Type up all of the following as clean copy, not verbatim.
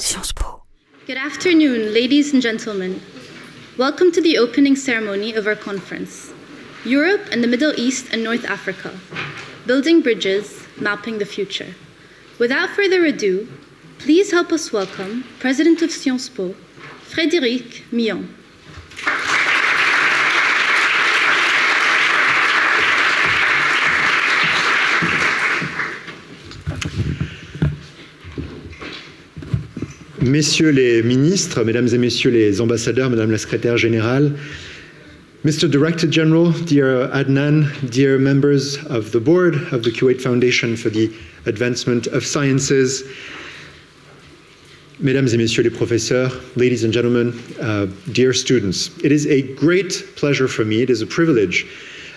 Sciences Po. Good afternoon, ladies and gentlemen. Welcome to the opening ceremony of our conference, Europe and the Middle East and North Africa, Building Bridges, Mapping the Future. Without further ado, please help us welcome President of Sciences Po, Frédéric Millon. Messieurs les ministres, Mesdames et Messieurs les ambassadeurs, Madame la Secrétaire Générale, Mr. Director General, dear Adnan, dear members of the board of the Kuwait Foundation for the Advancement of Sciences, Mesdames et Messieurs les professeurs, ladies and gentlemen, dear students, it is a great pleasure for me, it is a privilege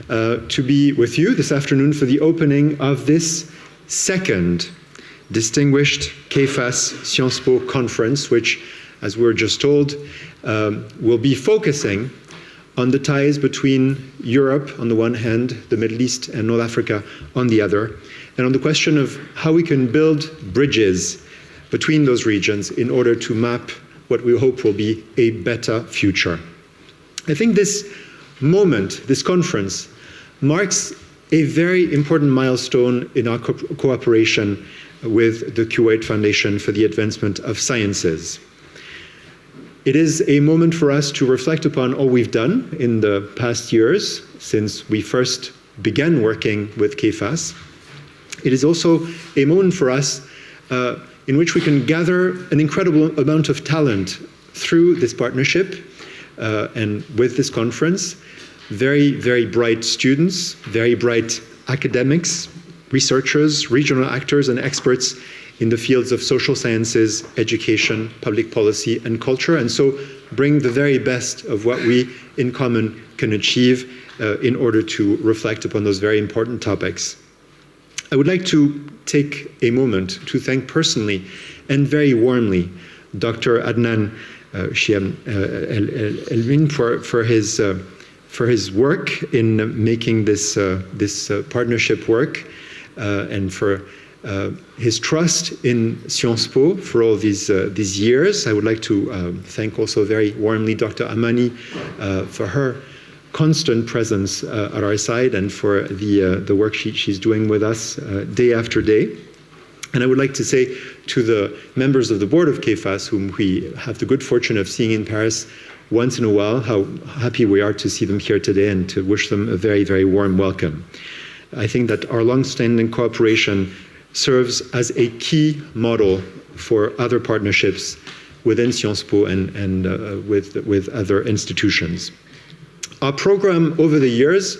to be with you this afternoon for the opening of this second distinguished KFAS Sciences Po conference, which, as we were just told, will be focusing on the ties between Europe on the one hand, the Middle East and North Africa on the other, and on the question of how we can build bridges between those regions in order to map what we hope will be a better future. I think this moment, this conference, marks a very important milestone in our cooperation with the Kuwait Foundation for the Advancement of Sciences. It is a moment for us to reflect upon all we've done in the past years since we first began working with KFAS. It is also a moment for us in which we can gather an incredible amount of talent through this partnership and with this conference. Very, very bright students, very bright academics, researchers, regional actors, and experts in the fields of social sciences, education, public policy, and culture, and so bring the very best of what we in common can achieve in order to reflect upon those very important topics. I would like to take a moment to thank personally and very warmly Dr. Adnan Elmin for his work in making this partnership work and for his trust in Sciences Po for all these years. I would like to thank also very warmly Dr. Amani for her constant presence at our side and for the work she's doing with us day after day. And I would like to say to the members of the board of KFAS, whom we have the good fortune of seeing in Paris once in a while, how happy we are to see them here today and to wish them a very, very warm welcome. I think that our long-standing cooperation serves as a key model for other partnerships within Sciences Po and with other institutions. Our program over the years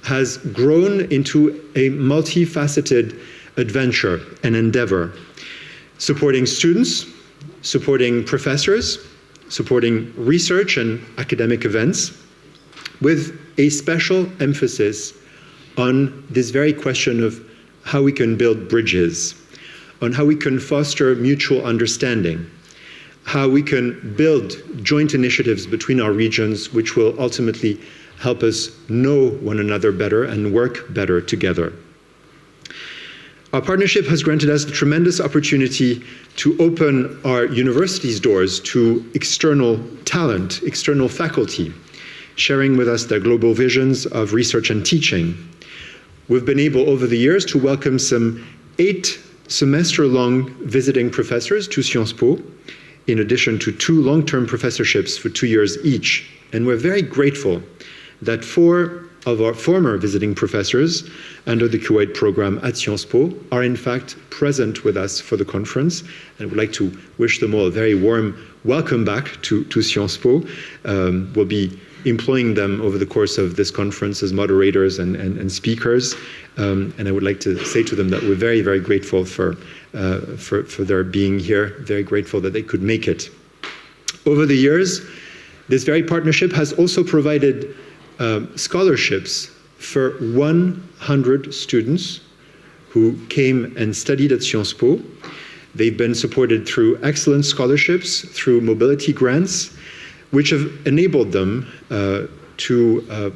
has grown into a multifaceted adventure and endeavor, supporting students, supporting professors, supporting research and academic events, with a special emphasis on this very question of how we can build bridges, on how we can foster mutual understanding, how we can build joint initiatives between our regions which will ultimately help us know one another better and work better together. Our partnership has granted us the tremendous opportunity to open our university's doors to external talent, external faculty, sharing with us their global visions of research and teaching. We've been able over the years to welcome some 8 semester-long visiting professors to Sciences Po, in addition to 2 long-term professorships for 2 years each. And we're very grateful that 4 of our former visiting professors under the Kuwait Program at Sciences Po are in fact present with us for the conference. And I would like to wish them all a very warm welcome back to Sciences Po. We'll be employing them over the course of this conference as moderators and speakers. And I would like to say to them that we're very, very grateful for their being here, very grateful that they could make it. Over the years, this very partnership has also provided scholarships for 100 students who came and studied at Sciences Po. They've been supported through excellent scholarships, through mobility grants, which have enabled them to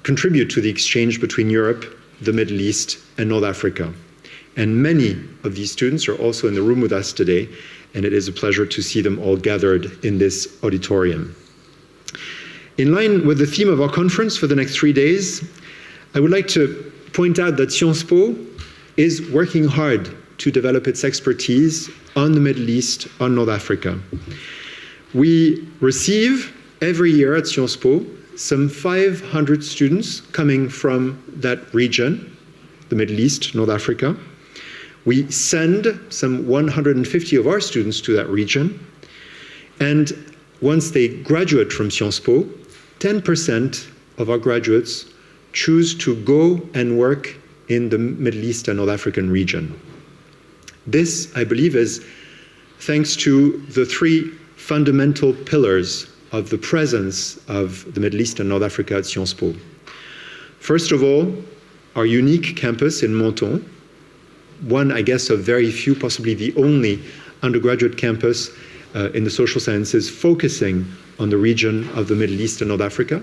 contribute to the exchange between Europe, the Middle East, and North Africa. And many of these students are also in the room with us today, and it is a pleasure to see them all gathered in this auditorium. In line with the theme of our conference for the next 3 days, I would like to point out that Sciences Po is working hard to develop its expertise on the Middle East, on North Africa. We receive every year at Sciences Po some 500 students coming from that region, the Middle East, North Africa. We send some 150 of our students to that region. And once they graduate from Sciences Po, 10% of our graduates choose to go and work in the Middle East and North African region. This, I believe, is thanks to the three fundamental pillars of the presence of the Middle East and North Africa at Sciences Po. First of all, our unique campus in Menton, one, I guess, of very few, possibly the only undergraduate campus in the social sciences focusing on the region of the Middle East and North Africa.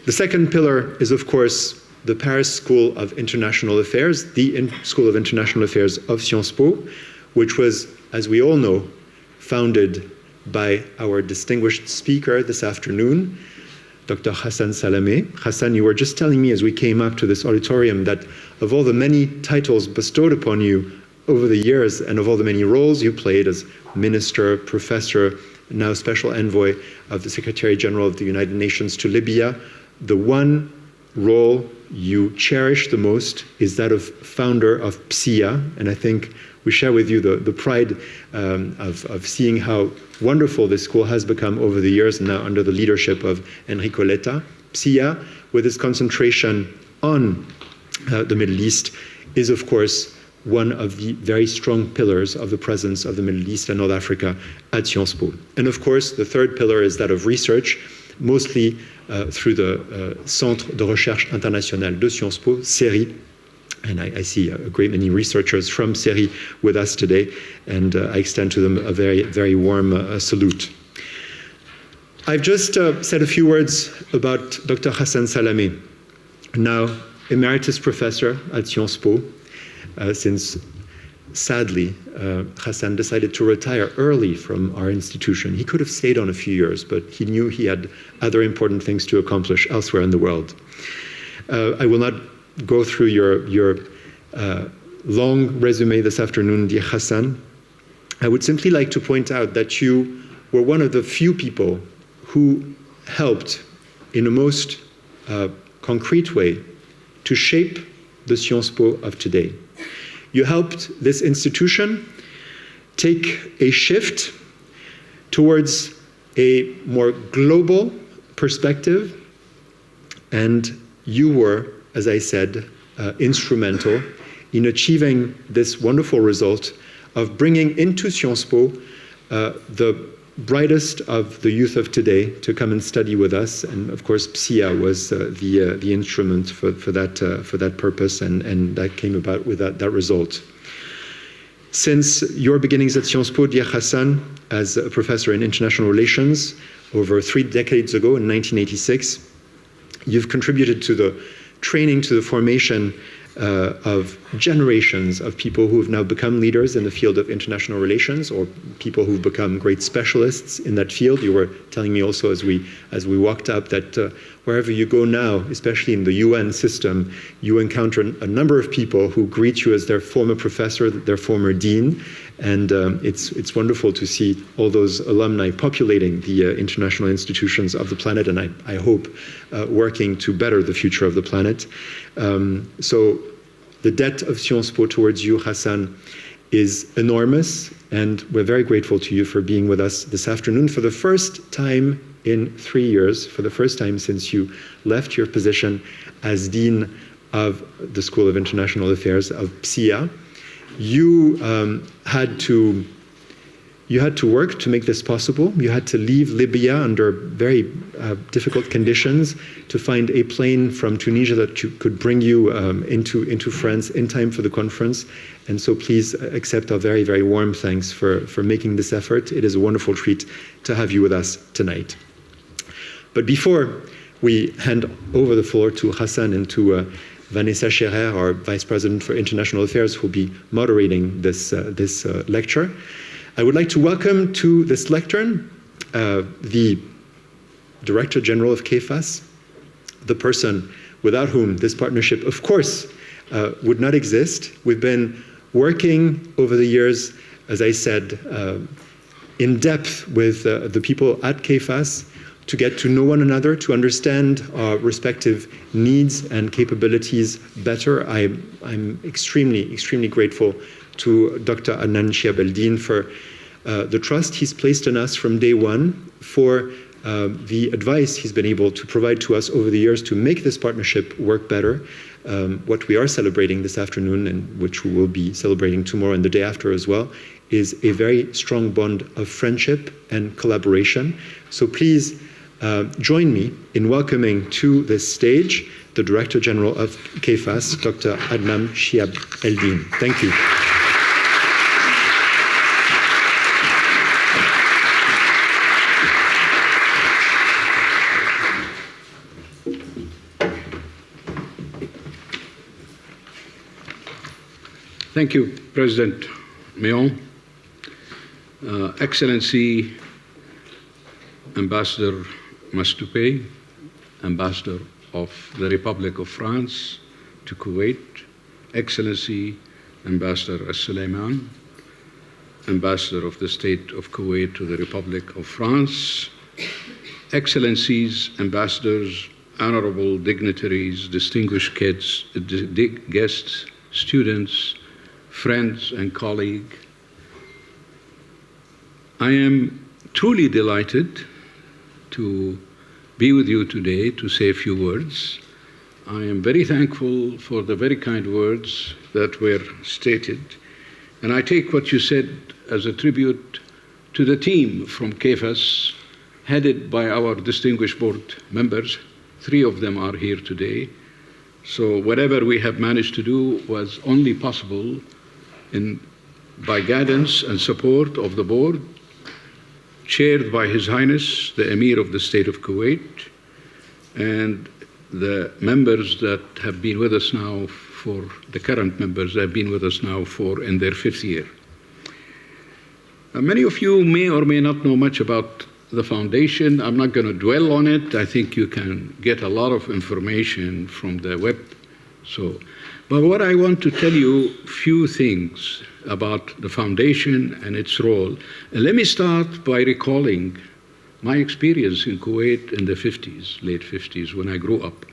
The second pillar is, of course, the Paris School of International Affairs, the School of International Affairs of Sciences Po, which was, as we all know, founded by our distinguished speaker this afternoon, Dr. Ghassan Salame. Ghassan, you were just telling me as we came up to this auditorium that of all the many titles bestowed upon you over the years and of all the many roles you played as minister, professor, now special envoy of the Secretary General of the United Nations to Libya, the one role you cherish the most is that of founder of PSIA, and I think we share with you the pride of seeing how wonderful this school has become over the years, now under the leadership of Enrico Letta. PSIA, with its concentration on the Middle East, is of course one of the very strong pillars of the presence of the Middle East and North Africa at Sciences Po. And of course, the third pillar is that of research, mostly through the Centre de Recherche International de Sciences Po, CERI. And I see a great many researchers from CERI with us today, and I extend to them a very, very warm salute. I've just said a few words about Dr. Ghassan Salame, now Emeritus Professor at Sciences Po, since sadly, Ghassan decided to retire early from our institution. He could have stayed on a few years, but he knew he had other important things to accomplish elsewhere in the world. I will not go through your long resume this afternoon, dear Ghassan. I would simply like to point out that you were one of the few people who helped in a most concrete way to shape the Sciences Po of today. You helped this institution take a shift towards a more global perspective, and you were, as I said, instrumental in achieving this wonderful result of bringing into Sciences Po the brightest of the youth of today to come and study with us. And of course, PSIA was the instrument for that purpose, and that came about with that result. Since your beginnings at Sciences Po, dear Ghassan, as a professor in international relations over 3 decades ago in 1986, you've contributed to the training, to the formation of generations of people who have now become leaders in the field of international relations, or people who've become great specialists in that field. You were telling me also as we walked up that wherever you go now, especially in the UN system, you encounter a number of people who greet you as their former professor, their former dean, and it's wonderful to see all those alumni populating the international institutions of the planet, and I hope working to better the future of the planet. So the debt of Sciences Po towards you, Ghassan, is enormous, and we're very grateful to you for being with us this afternoon for the first time in 3 years, for the first time since you left your position as Dean of the School of International Affairs of PSIA. You had to work to make this possible. You had to leave Libya under very difficult conditions to find a plane from Tunisia that could bring you into France in time for the conference. And so please accept our very, very warm thanks for making this effort. It is a wonderful treat to have you with us tonight. But before we hand over the floor to Ghassan and to Vanessa Scherer, our Vice President for International Affairs, who will be moderating this lecture. I would like to welcome to this lectern the Director General of KFAS, the person without whom this partnership, of course, would not exist. We've been working over the years, as I said, in depth with the people at KFAS to get to know one another, to understand our respective needs and capabilities better. I'm extremely, extremely grateful to Dr. Adnan Shiab El-Din for the trust he's placed in us from day one, for the advice he's been able to provide to us over the years to make this partnership work better. What we are celebrating this afternoon, and which we will be celebrating tomorrow and the day after as well, is a very strong bond of friendship and collaboration. So please join me in welcoming to this stage the Director General of KFAS, Dr. Adnan Shiab El-Din. Thank you. Thank you, President Meon, Excellency Ambassador Mastoupé, Ambassador of the Republic of France to Kuwait, Excellency Ambassador As-Sulaiman, Ambassador of the State of Kuwait to the Republic of France, Excellencies, Ambassadors, honorable dignitaries, distinguished guests, students, friends and colleagues, I am truly delighted to be with you today to say a few words. I am very thankful for the very kind words that were stated, and I take what you said as a tribute to the team from KFAS, headed by our distinguished board members. 3 of them are here today. So whatever we have managed to do was only possible by guidance and support of the board, chaired by His Highness, the Emir of the State of Kuwait, and the members that have been with us now the current members that have been with us now in their 5th year. Many of you may or may not know much about the foundation. I'm not going to dwell on it. I think you can get a lot of information from the web. But what I want to tell you, few things about the foundation and its role. And let me start by recalling my experience in Kuwait in the 50s, late 50s, when I grew up.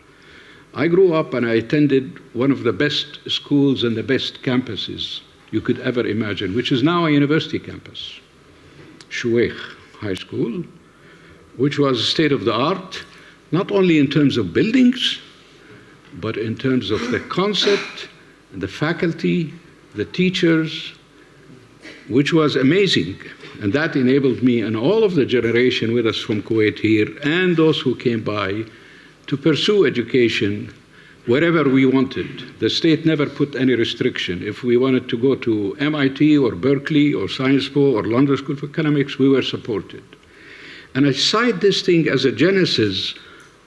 I grew up and I attended one of the best schools and the best campuses you could ever imagine, which is now a university campus, Shuweikh High School, which was state-of-the-art, not only in terms of buildings, but in terms of the concept, the faculty, the teachers, which was amazing. And that enabled me and all of the generation with us from Kuwait here, and those who came by, to pursue education wherever we wanted. The state never put any restriction. If we wanted to go to MIT or Berkeley or Sciences Po or London School of Economics, we were supported. And I cite this thing as a genesis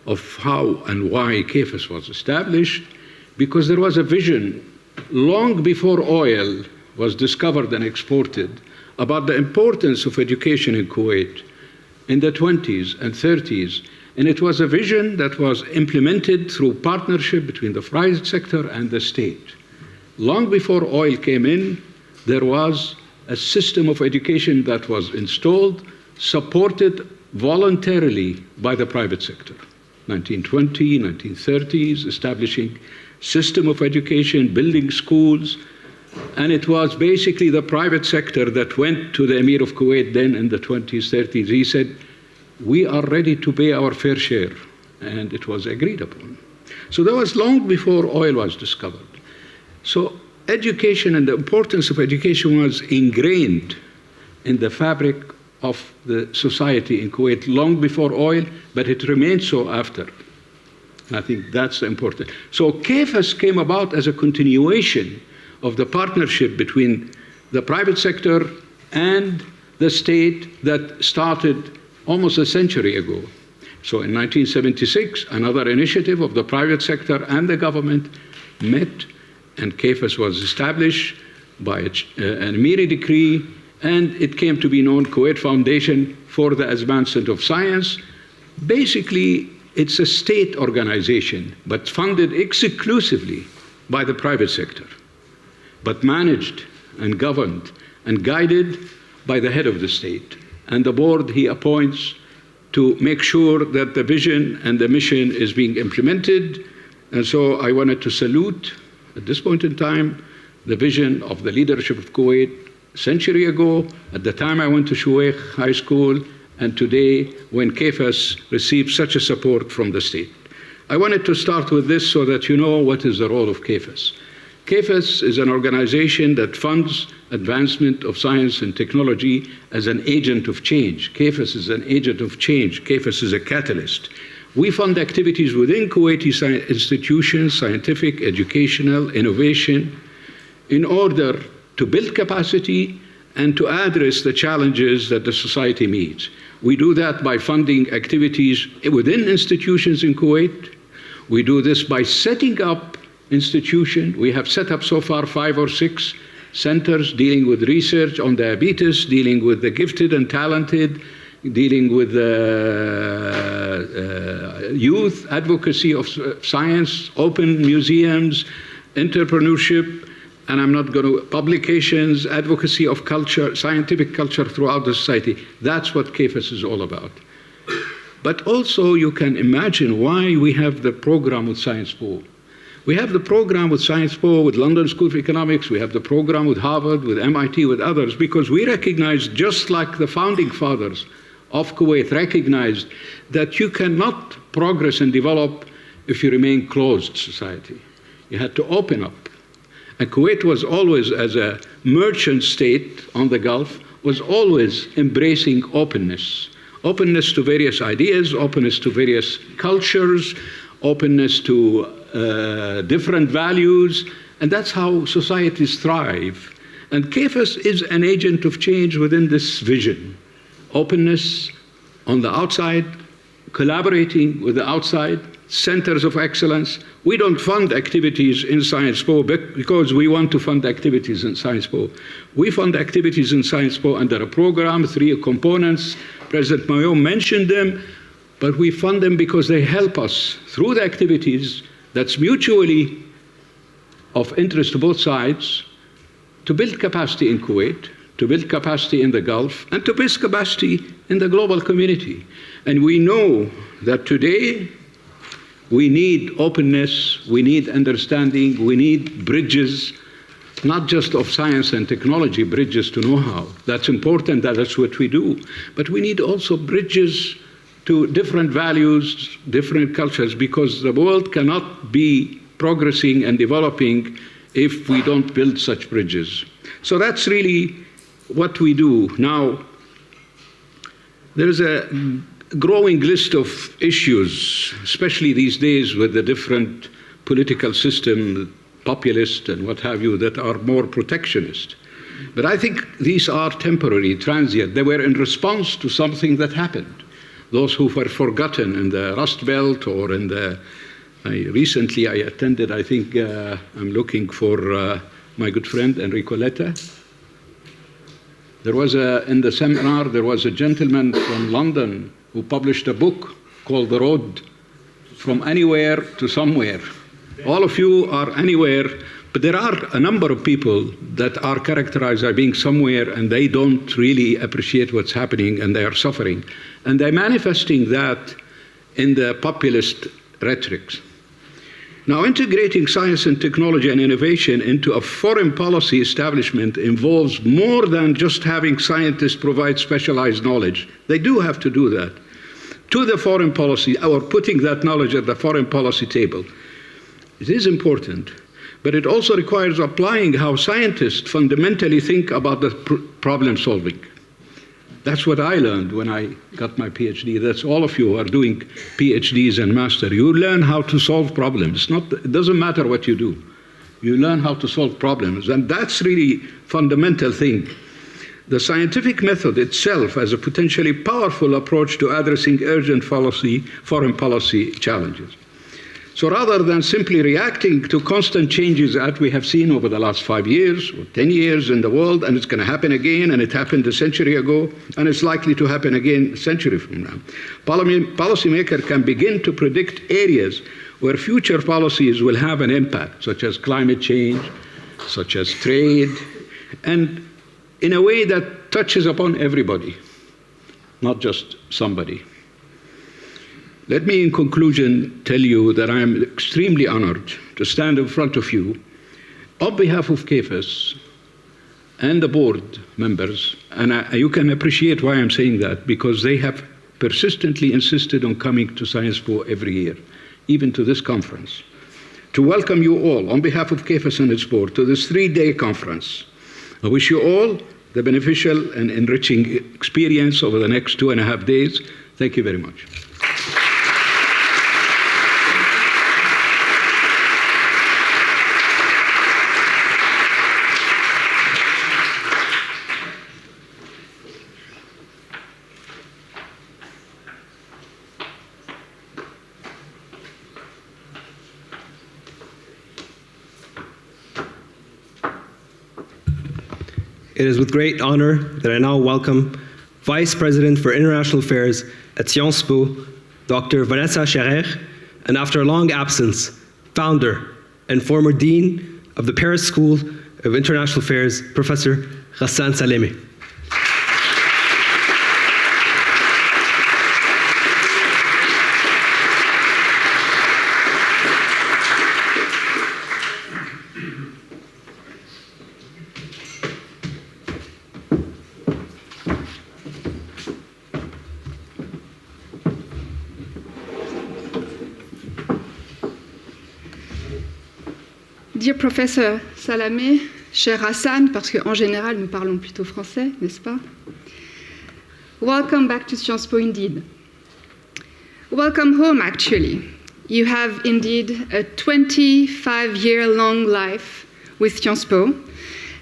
of how and why KFAS was established, because there was a vision long before oil was discovered and exported about the importance of education in Kuwait in the 20s and 30s. And it was a vision that was implemented through partnership between the private sector and the state. Long before oil came in, there was a system of education that was installed, supported voluntarily by the private sector. 1920, 1930s, establishing system of education, building schools, and it was basically the private sector that went to the Emir of Kuwait then in the 20s, 30s. He said, we are ready to pay our fair share, and it was agreed upon. So that was long before oil was discovered. So education and the importance of education was ingrained in the fabric of the society in Kuwait long before oil, but it remained so after. And I think that's important. So KFAS came about as a continuation of the partnership between the private sector and the state that started almost a century ago. So in 1976, another initiative of the private sector and the government met, and KFAS was established by an Emiri decree, and it came to be known Kuwait Foundation for the Advancement of Science. Basically, it's a state organization, but funded exclusively by the private sector, but managed and governed and guided by the head of the state. And the board he appoints to make sure that the vision and the mission is being implemented. And so I wanted to salute, at this point in time, the vision of the leadership of Kuwait a century ago, at the time I went to Shuwaykh High School, and today when KFAS received such a support from the state. I wanted to start with this so that you know what is the role of KFAS. KFAS is an organization that funds advancement of science and technology as an agent of change. KFAS is an agent of change. KFAS is a catalyst. We fund activities within Kuwaiti institutions, scientific, educational, innovation, in order to build capacity and to address the challenges that the society meets. We do that by funding activities within institutions in Kuwait. We do this by setting up institutions. We have set up so far 5 or 6 centers dealing with research on diabetes, dealing with the gifted and talented, dealing with youth, advocacy of science, open museums, entrepreneurship, and I'm not going to, publications, advocacy of culture, scientific culture throughout the society. That's what KFAS is all about. But also you can imagine why we have the program with Science Po. We have the program with Science Po, with London School of Economics, we have the program with Harvard, with MIT, with others, because we recognize, just like the founding fathers of Kuwait recognized, that you cannot progress and develop if you remain closed society. You had to open up. And Kuwait was always, as a merchant state on the Gulf, was always embracing openness. Openness to various ideas, openness to various cultures, openness to different values, and that's how societies thrive. And KFAS is an agent of change within this vision. Openness on the outside, collaborating with the outside, centers of excellence. We don't fund activities in Science Po because we want to fund activities in Science Po. We fund activities in Science Po under a program, 3 components. President Mayo mentioned them, but we fund them because they help us through the activities that's mutually of interest to both sides to build capacity in Kuwait, to build capacity in the Gulf, and to build capacity in the global community. And we know that today we need openness, we need understanding, we need bridges, not just of science and technology, bridges to know-how. That's important, that's what we do. But we need also bridges to different values, different cultures, because the world cannot be progressing and developing if we don't build such bridges. So that's really what we do. Now, there's a growing list of issues, especially these days with the different political system, populist and what have you, that are more protectionist. But I think these are temporary, transient. They were in response to something that happened. Those who were forgotten in the Rust Belt or in the... recently I attended, I think I'm looking for my good friend Enrico Letta. There was in the seminar, there was a gentleman from London who published a book called The Road from Anywhere to Somewhere. All of you are anywhere, but there are a number of people that are characterized as being somewhere and they don't really appreciate what's happening and they are suffering. And they're manifesting that in the populist rhetorics. Now, integrating science and technology and innovation into a foreign policy establishment involves more than just having scientists provide specialized knowledge. They do have to do that to the foreign policy, or putting that knowledge at the foreign policy table. It is important, but it also requires applying how scientists fundamentally think about the problem solving. That's what I learned when I got my PhD. That's all of you who are doing PhDs and master. You learn how to solve problems. It doesn't matter what you do. You learn how to solve problems, and that's really fundamental thing. The scientific method itself has a potentially powerful approach to addressing urgent foreign policy challenges. So rather than simply reacting to constant changes that we have seen over the last 5 years or 10 years in the world, and it's going to happen again, and it happened a century ago, and it's likely to happen again a century from now, policymakers can begin to predict areas where future policies will have an impact, such as climate change, such as trade, and in a way that touches upon everybody, not just somebody. Let me, in conclusion, tell you that I am extremely honored to stand in front of you on behalf of KFS and the board members, and you can appreciate why I'm saying that, because they have persistently insisted on coming to Science Po every year, even to this conference, to welcome you all on behalf of KFS and its board to this 3-day conference. I wish you all the beneficial and enriching experience over the next 2.5 days. Thank you very much. It is with great honor that I now welcome Vice President for International Affairs at Sciences Po, Dr. Vanessa Scherer, and after a long absence, founder and former Dean of the Paris School of International Affairs, Professor Ghassan Salame. Dear Professor Salamé, cher Hassan, parce qu'en général nous parlons plutôt français, n'est-ce pas? Welcome back to Sciences Po indeed. Welcome home, actually. You have indeed a 25-year-long life with Sciences Po,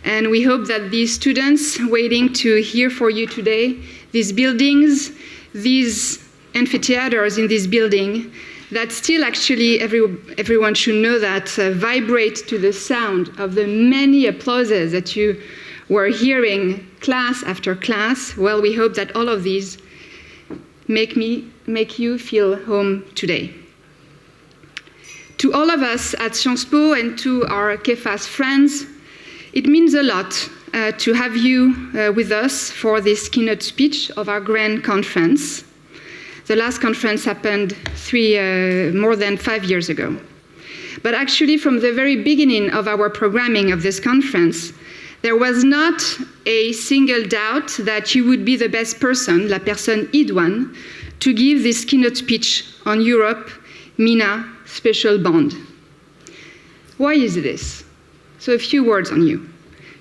and we hope that these students waiting to hear for you today, these buildings, these amphitheaters in this building, that still actually everyone should know that vibrate to the sound of the many applauses that you were hearing class after class. Well, we hope that all of these make you feel home today. To all of us at Sciences Po and to our KFAS friends, it means a lot to have you with us for this keynote speech of our grand conference. The last conference happened more than 5 years ago. But actually, from the very beginning of our programming of this conference, there was not a single doubt that you would be the best person, la personne idoine, to give this keynote speech on Europe, MENA, special bond. Why is this? So a few words on you.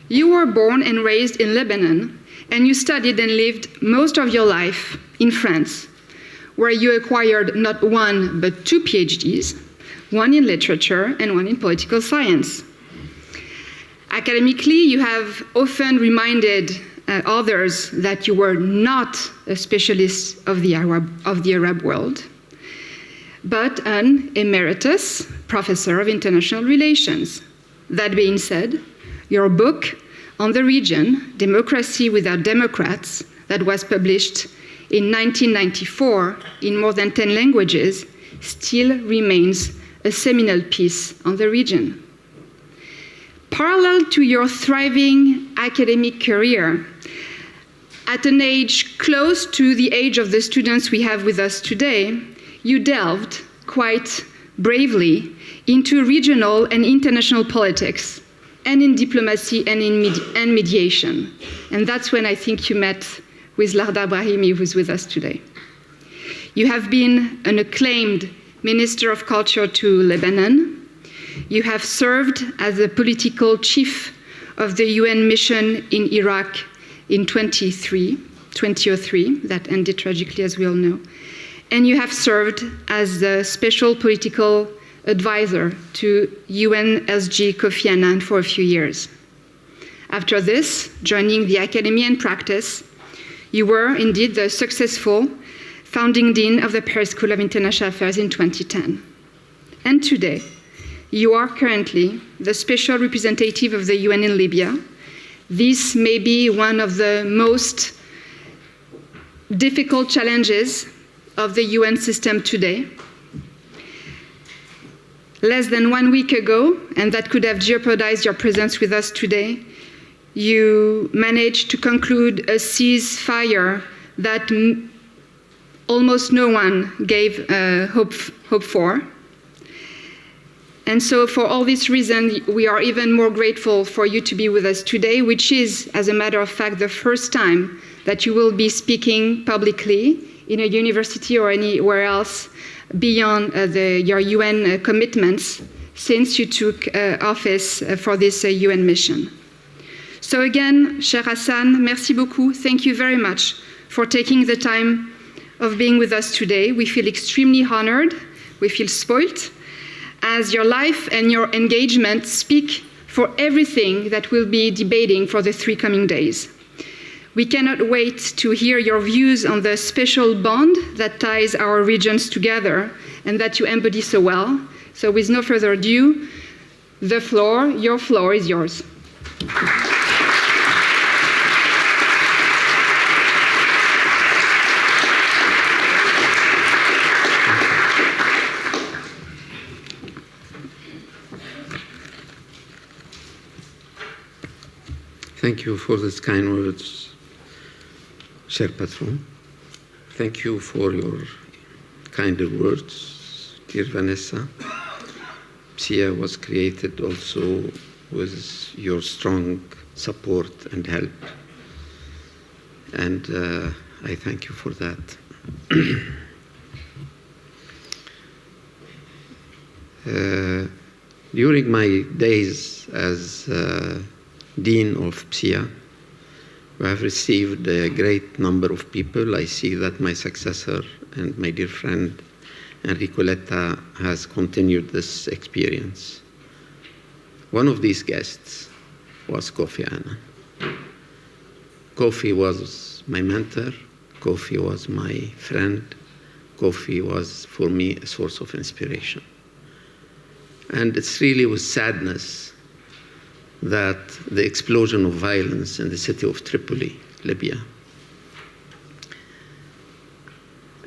You were born and raised in Lebanon, and you studied and lived most of your life in France, where you acquired not one, but 2 PhDs, one in literature and one in political science. Academically, you have often reminded others that you were not a specialist of the Arab world, but an emeritus professor of international relations. That being said, your book on the region, Democracy Without Democrats, that was published in 1994 in more than 10 languages, still remains a seminal piece on the region. Parallel to your thriving academic career, at an age close to the age of the students we have with us today, you delved quite bravely into regional and international politics, and in diplomacy and in mediation. And that's when I think you met with Larda Brahimi, who's with us today. You have been an acclaimed Minister of Culture to Lebanon. You have served as a political chief of the UN mission in Iraq in 2003, that ended tragically, as we all know. And you have served as the special political advisor to UNSG Kofi Annan for a few years. After this, joining the academy and practice, you were indeed the successful founding dean of the Paris School of International Affairs in 2010. And today, you are currently the special representative of the UN in Libya. This may be one of the most difficult challenges of the UN system today. Less than 1 week ago, and that could have jeopardized your presence with us today, you managed to conclude a ceasefire that almost no one gave hope for. And so for all this reason, we are even more grateful for you to be with us today, which is, as a matter of fact, the first time that you will be speaking publicly in a university or anywhere else beyond your UN commitments since you took office for this UN mission. So again, cher Ghassan, merci beaucoup. Thank you very much for taking the time of being with us today. We feel extremely honored. We feel spoiled, as your life and your engagement speak for everything that we'll be debating for the 3 coming days. We cannot wait to hear your views on the special bond that ties our regions together and that you embody so well. So with no further ado, your floor is yours. Thank you for these kind words, cher patron. Thank you for your kinder words, dear Vanessa. PSIA was created also with your strong support and help. And I thank you for that. During my days as Dean of PSIA, we have received a great number of people. I see that my successor and my dear friend Enrico Letta has continued this experience. One of these guests was Kofi Annan. Kofi was my mentor. Kofi was my friend. Kofi was, for me, a source of inspiration. And it's really with sadness that the explosion of violence in the city of Tripoli, Libya,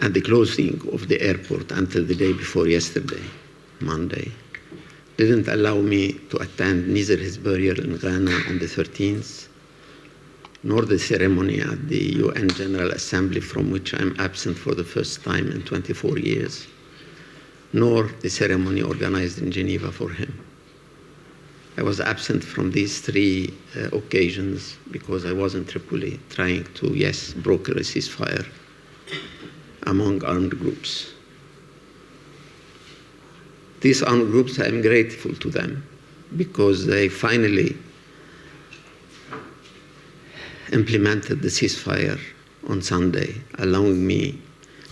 and the closing of the airport until the day before yesterday, Monday, didn't allow me to attend neither his burial in Ghana on the 13th, nor the ceremony at the UN General Assembly, from which I'm absent for the first time in 24 years, nor the ceremony organized in Geneva for him. I was absent from these 3 occasions because I was in Tripoli trying to, yes, broker a ceasefire among armed groups. These armed groups, I'm grateful to them because they finally implemented the ceasefire on Sunday, allowing me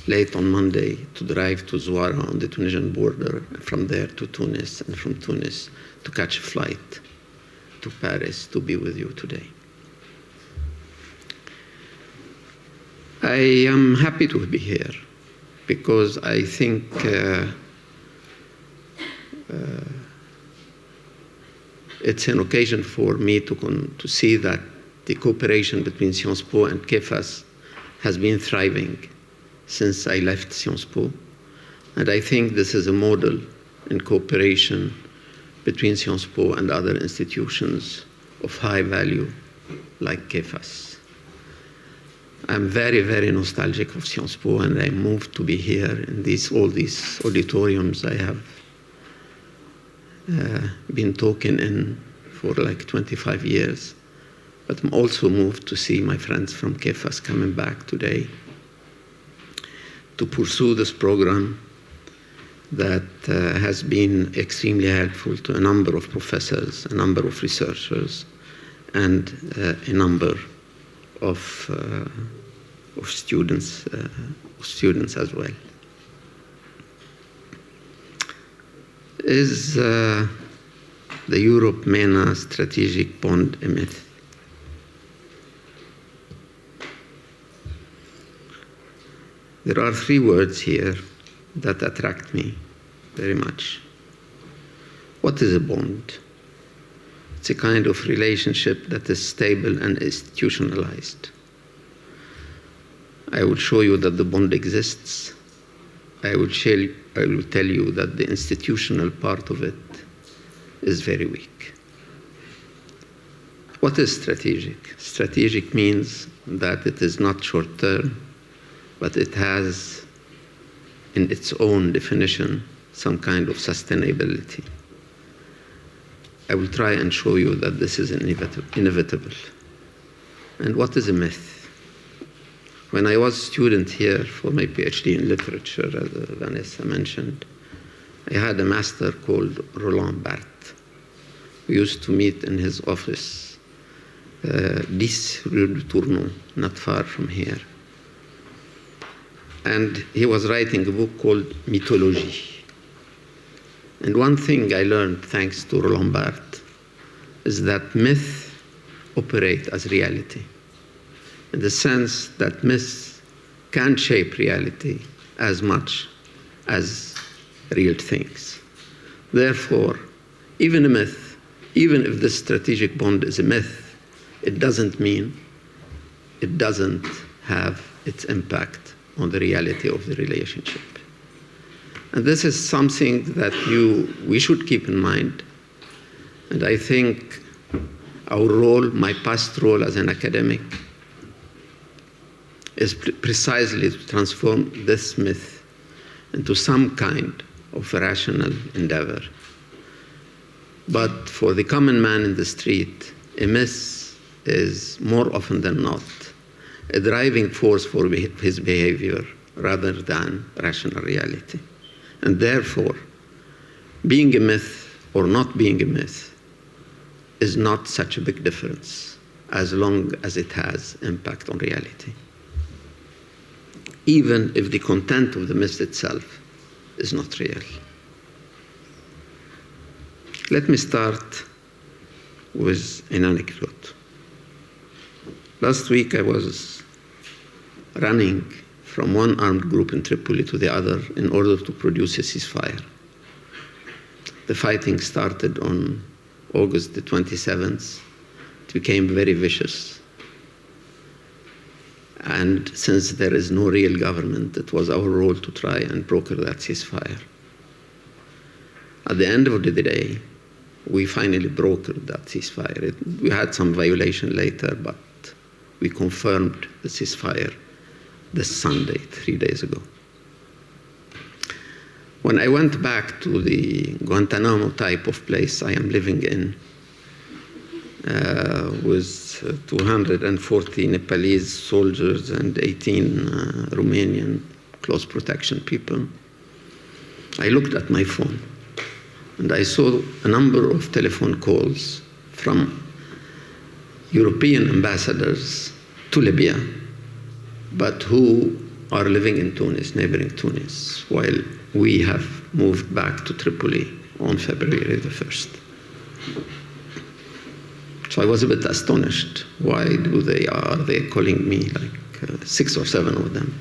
late on Monday to drive to Zouara on the Tunisian border, from there to Tunis, and from Tunis to catch a flight to Paris to be with you today. I am happy to be here because I think it's an occasion for me to see that the cooperation between Sciences Po and KEFAS has been thriving since I left Sciences Po. And I think this is a model in cooperation between Sciences Po and other institutions of high value like KEFAS. I'm very, very nostalgic of Sciences Po, and I'm moved to be here in all these auditoriums I have been talking in for like 25 years. But I'm also moved to see my friends from KEFAS coming back today to pursue this program that has been extremely helpful to a number of professors, a number of researchers, and a number of students as well. Is the Europe-MENA strategic bond a myth? There are 3 words here that attract me very much. What is a bond? It's a kind of relationship that is stable and institutionalized. I will show you that the bond exists. I will tell you that the institutional part of it is very weak. What is strategic? Strategic means that it is not short-term, but it has, in its own definition, some kind of sustainability. I will try and show you that this is inevitable. And what is a myth? When I was a student here for my PhD in literature, as Vanessa mentioned, I had a master called Roland Barthes. We used to meet in his office, 10 Rue du Tournon, not far from here. And he was writing a book called Mythologie. And one thing I learned thanks to Roland Barthes is that myths operate as reality, in the sense that myths can shape reality as much as real things. Therefore, even a myth, even if the strategic bond is a myth, it doesn't mean it doesn't have its impact on the reality of the relationship. And this is something that we should keep in mind. And I think our role, my past role as an academic, is precisely to transform this myth into some kind of rational endeavor. But for the common man in the street, a myth is more often than not a driving force for his behavior rather than rational reality. And therefore, being a myth or not being a myth is not such a big difference as long as it has impact on reality, even if the content of the myth itself is not real. Let me start with an anecdote. Last week I was running from one armed group in Tripoli to the other in order to produce a ceasefire. The fighting started on August the 27th. It became very vicious. And since there is no real government, it was our role to try and broker that ceasefire. At the end of the day, we finally brokered that ceasefire. We had some violation later, but we confirmed the ceasefire this Sunday, 3 days ago. When I went back to the Guantanamo type of place I am living in, with 240 Nepalese soldiers and 18 Romanian close protection people, I looked at my phone and I saw a number of telephone calls from European ambassadors to Libya, but who are living in Tunis, neighboring Tunis, while we have moved back to Tripoli on February the 1st. So I was a bit astonished. Why are they calling me, like 6 or 7 of them?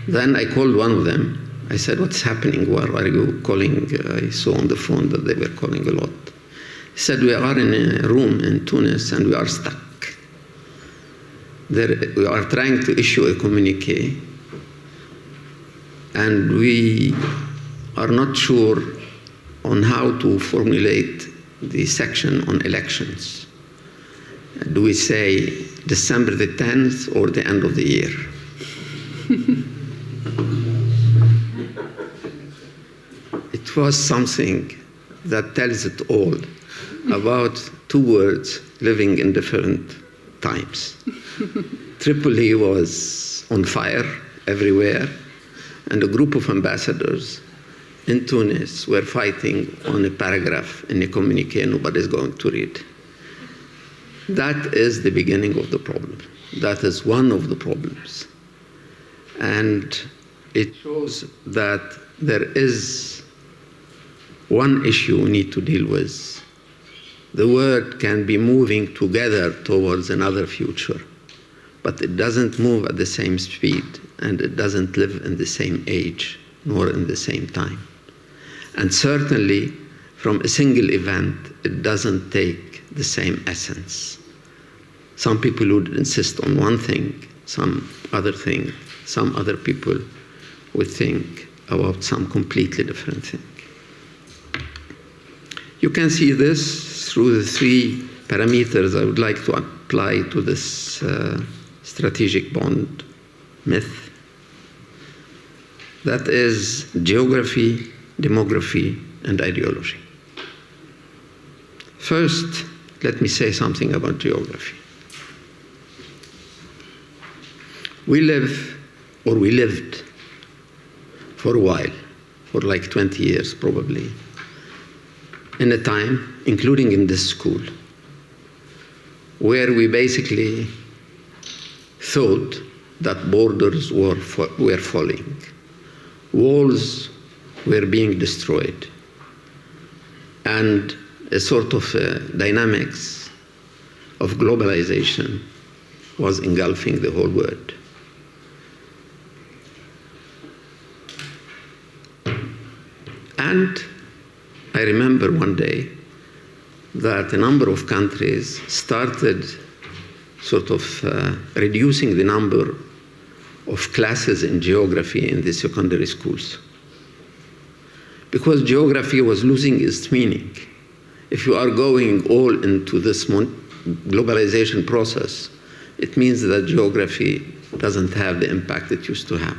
Then I called one of them. I said, what's happening? Why are you calling? I saw on the phone that they were calling a lot. He said, we are in a room in Tunis and we are stuck. We are trying to issue a communique and we are not sure on how to formulate the section on elections. Do we say December the 10th or the end of the year? It was something that tells it all about 2 words living in different times. Tripoli was on fire everywhere, and a group of ambassadors in Tunis were fighting on a paragraph in a communique nobody's going to read. That is the beginning of the problem. That is one of the problems. And it shows that there is one issue we need to deal with. The world can be moving together towards another future, but it doesn't move at the same speed, and it doesn't live in the same age, nor in the same time. And certainly, from a single event, it doesn't take the same essence. Some people would insist on one thing, some other thing, some other people would think about some completely different thing. You can see this through the three parameters I would like to apply to this strategic bond myth. That is geography, demography, and ideology. First, let me say something about geography. We lived for a while, for like 20 years probably, in a time, including in this school, where we basically thought that borders were falling, walls were being destroyed, and a sort of dynamics of globalization was engulfing the whole world. And I remember one day that a number of countries started sort of reducing the number of classes in geography in the secondary schools, because geography was losing its meaning. If you are going all into this globalization process, it means that geography doesn't have the impact it used to have.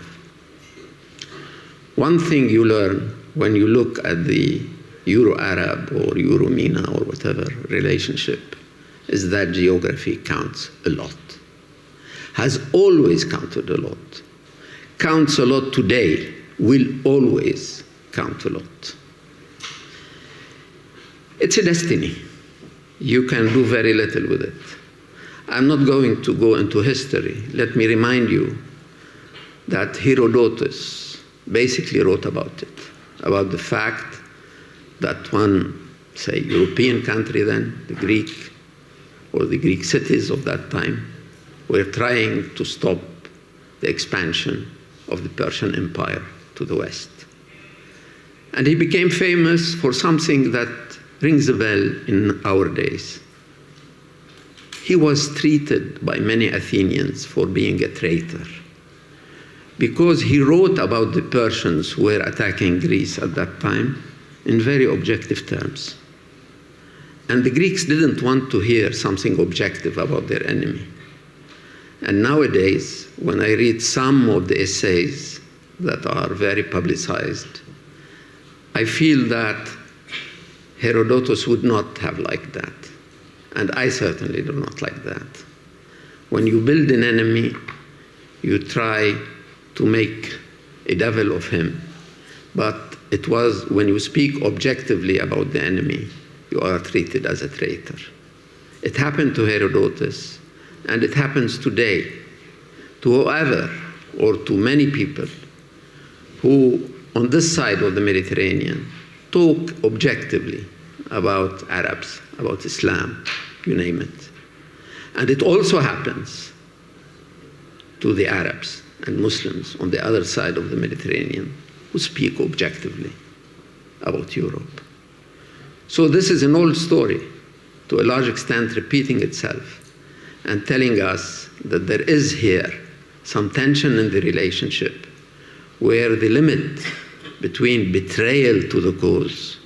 One thing you learn when you look at the Euro-Arab or Euro-MENA or whatever relationship is that geography counts a lot, has always counted a lot, counts a lot today, will always count a lot. It's a destiny. You can do very little with it. I'm not going to go into history. Let me remind you that Herodotus basically wrote about it, about the fact that one, say, European country then, the Greek, or the Greek cities of that time, were trying to stop the expansion of the Persian Empire to the west. And he became famous for something that rings a bell in our days. He was treated by many Athenians for being a traitor, because he wrote about the Persians who were attacking Greece at that time in very objective terms. And the Greeks didn't want to hear something objective about their enemy. And nowadays, when I read some of the essays that are very publicized, I feel that Herodotus would not have liked that. And I certainly do not like that. When you build an enemy, you try to make a devil of him. But it was when you speak objectively about the enemy, you are treated as a traitor. It happened to Herodotus, and it happens today to whoever or to many people who, on this side of the Mediterranean, talk objectively about Arabs, about Islam, you name it. And it also happens to the Arabs and Muslims on the other side of the Mediterranean who speak objectively about Europe. So this is an old story, to a large extent repeating itself and telling us that there is here some tension in the relationship where the limit between betrayal to the cause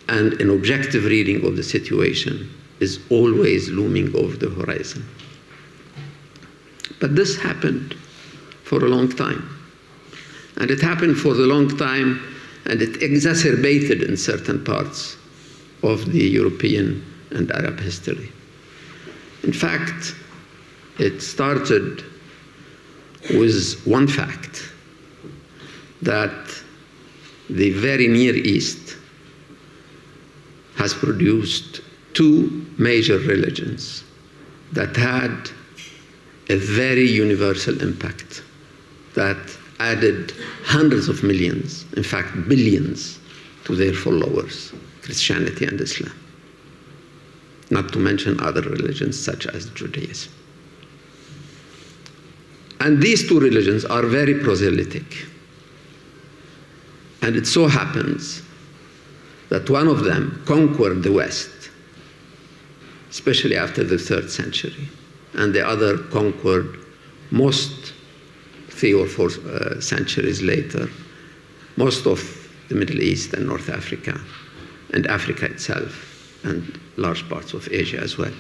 and an objective reading of the situation is always looming over the horizon. But this happened for a long time. And it happened for a long time, and it exacerbated in certain parts of the European and Arab history. In fact, it started with one fact, that the very Near East has produced two major religions that had a very universal impact, that added hundreds of millions, in fact billions, to their followers, Christianity and Islam, not to mention other religions such as Judaism. And these two religions are very proselytic. And it so happens that one of them conquered the West, especially after the 3rd century, and the other conquered most 3 or 4 centuries later, most of the Middle East and North Africa, and Africa itself, and large parts of Asia as well.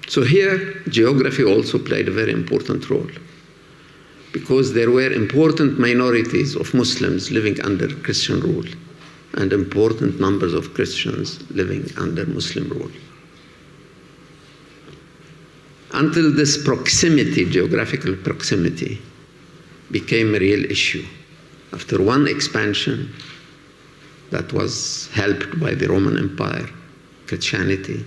So here, geography also played a very important role, because there were important minorities of Muslims living under Christian rule, and important numbers of Christians living under Muslim rule. Until this proximity, geographical proximity, became a real issue. After one expansion that was helped by the Roman Empire, Christianity,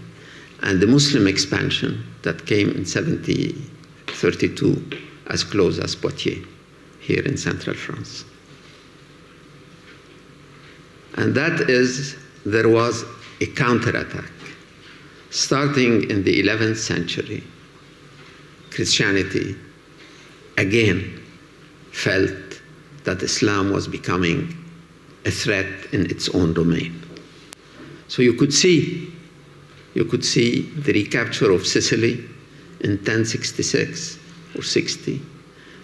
and the Muslim expansion that came in 732 as close as Poitiers, here in central France. And that is, there was a counterattack. Starting in the 11th century, Christianity again felt that Islam was becoming a threat in its own domain. So you could see the recapture of Sicily in 1066 or 60,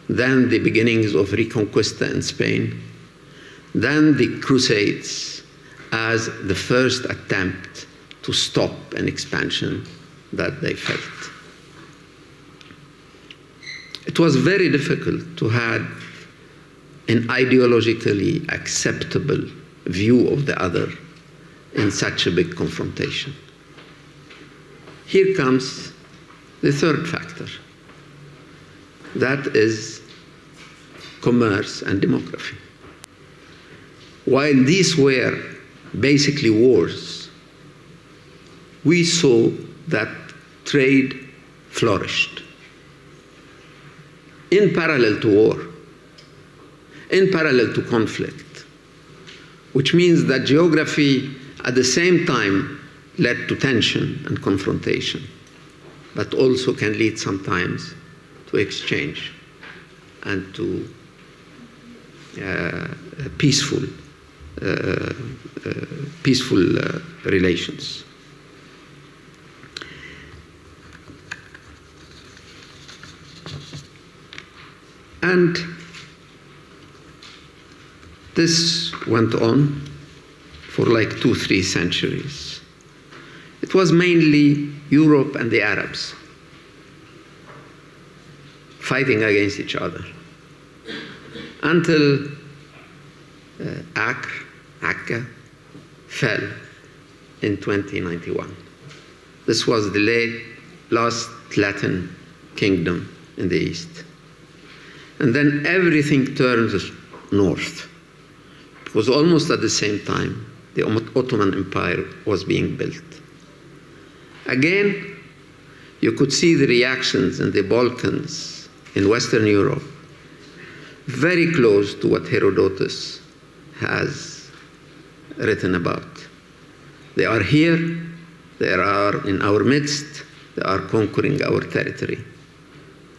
then the beginnings of Reconquista in Spain, then the Crusades as the first attempt to stop an expansion that they felt. It was very difficult to have an ideologically acceptable view of the other in such a big confrontation. Here comes the third factor. That is commerce and demography. While these were basically wars, we saw that trade flourished in parallel to war, in parallel to conflict, which means that geography at the same time led to tension and confrontation, but also can lead sometimes to exchange and to peaceful relations. And this went on for like 2-3 centuries. It was mainly Europe and the Arabs fighting against each other until Akka fell in 2091. This was the last Latin kingdom in the East. And then everything turned north, because almost at the same time, the Ottoman Empire was being built. Again, you could see the reactions in the Balkans, in Western Europe, very close to what Herodotus has written about. They are here, they are in our midst, they are conquering our territory.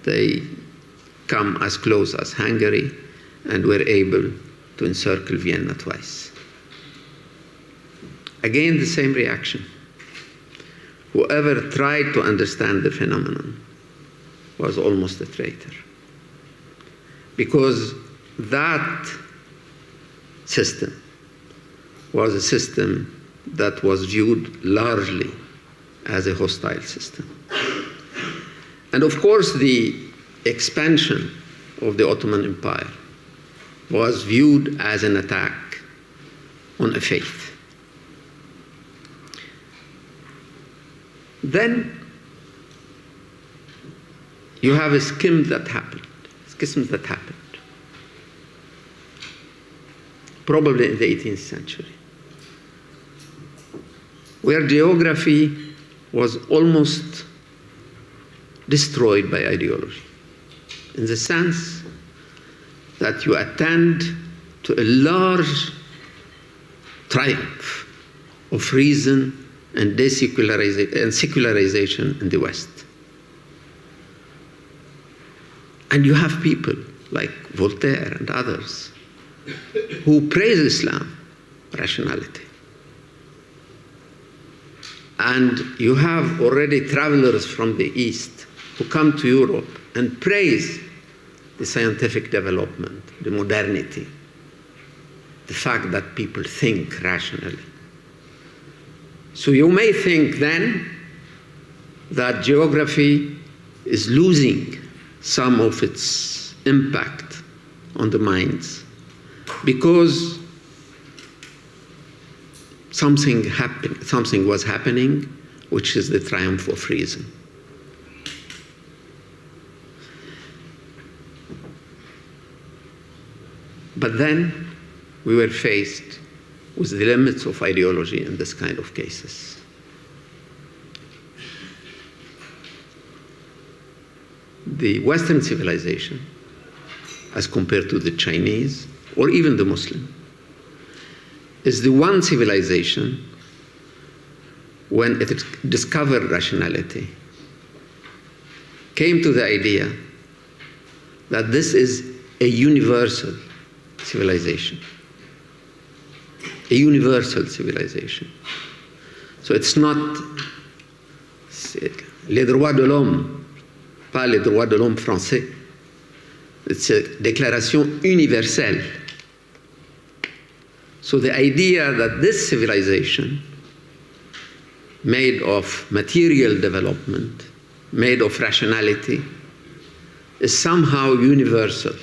They come as close as Hungary and were able to encircle Vienna twice. Again, the same reaction. Whoever tried to understand the phenomenon was almost a traitor. Because that system was a system that was viewed largely as a hostile system. And of course, the expansion of the Ottoman Empire was viewed as an attack on a faith. Then you have a schism that happened, probably in the 18th century, where geography was almost destroyed by ideology, in the sense that you attend to a large triumph of reason and secularization in the West. And you have people like Voltaire and others who praise Islam rationality. And you have already travelers from the East who come to Europe and praise the scientific development, the modernity, the fact that people think rationally. So you may think then that geography is losing some of its impact on the minds because something was happening, which is the triumph of reason. But then we were faced with the limits of ideology in this kind of cases. The Western civilization, as compared to the Chinese or even the Muslim, is the one civilization when it discovered rationality, came to the idea that this is a universal civilization. A universal civilization. So it's not les droits de l'homme, pas les droits de l'homme français. It's a déclaration universelle. So the idea that this civilization, made of material development, made of rationality, is somehow universal.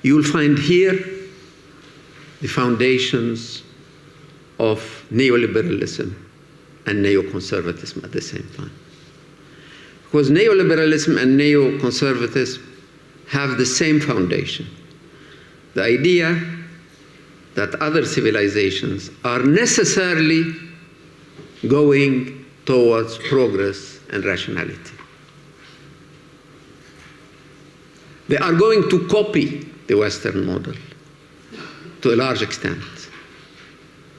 You'll find here the foundations of neoliberalism and neoconservatism at the same time. Because neoliberalism and neoconservatism have the same foundation. The idea that other civilizations are necessarily going towards progress and rationality. They are going to copy the Western model to a large extent.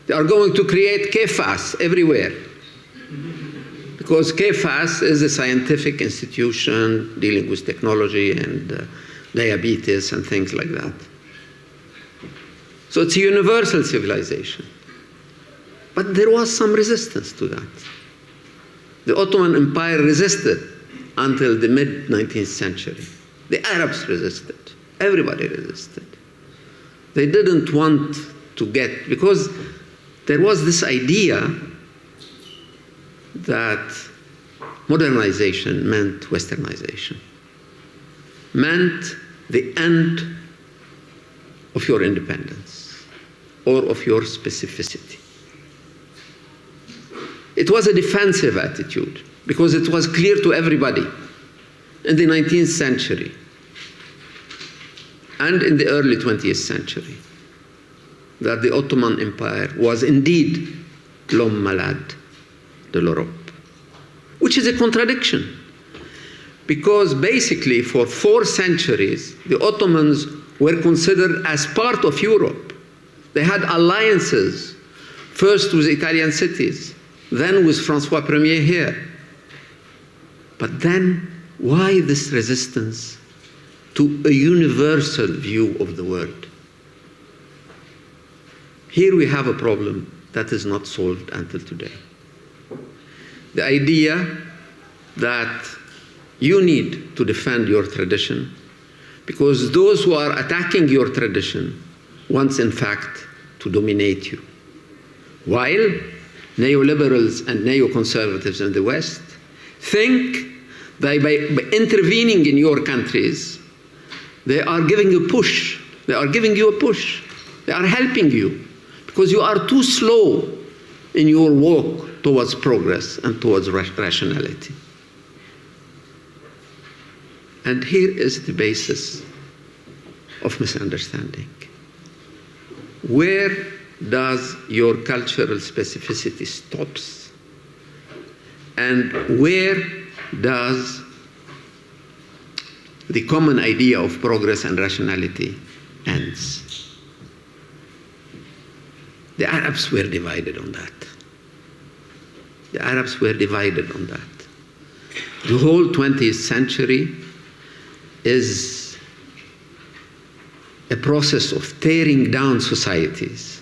They are going to create KFAS everywhere. Because KFAS is a scientific institution dealing with technology and diabetes and things like that. So it's a universal civilization. But there was some resistance to that. The Ottoman Empire resisted until the mid-19th century. The Arabs resisted. Everybody resisted. They didn't want to get, because there was this idea that modernization meant westernization, meant the end of your independence or of your specificity. It was a defensive attitude because it was clear to everybody in the 19th century and in the early 20th century that the Ottoman Empire was indeed l'homme malade de l'Europe, which is a contradiction. Because basically for 4 centuries, the Ottomans were considered as part of Europe. They had alliances, first with Italian cities, then with François Ier here. But then, why this resistance to a universal view of the world? Here we have a problem that is not solved until today. The idea that you need to defend your tradition because those who are attacking your tradition want, in fact, to dominate you. While neoliberals and neoconservatives in the West think that by intervening in your countries, they are giving a push. They are giving you a push. They are helping you because you are too slow in your walk towards progress and towards rationality. And here is the basis of misunderstanding. Where does your cultural specificity stops? And where does the common idea of progress and rationality ends? The Arabs were divided on that. The Arabs were divided on that. The whole 20th century is a process of tearing down societies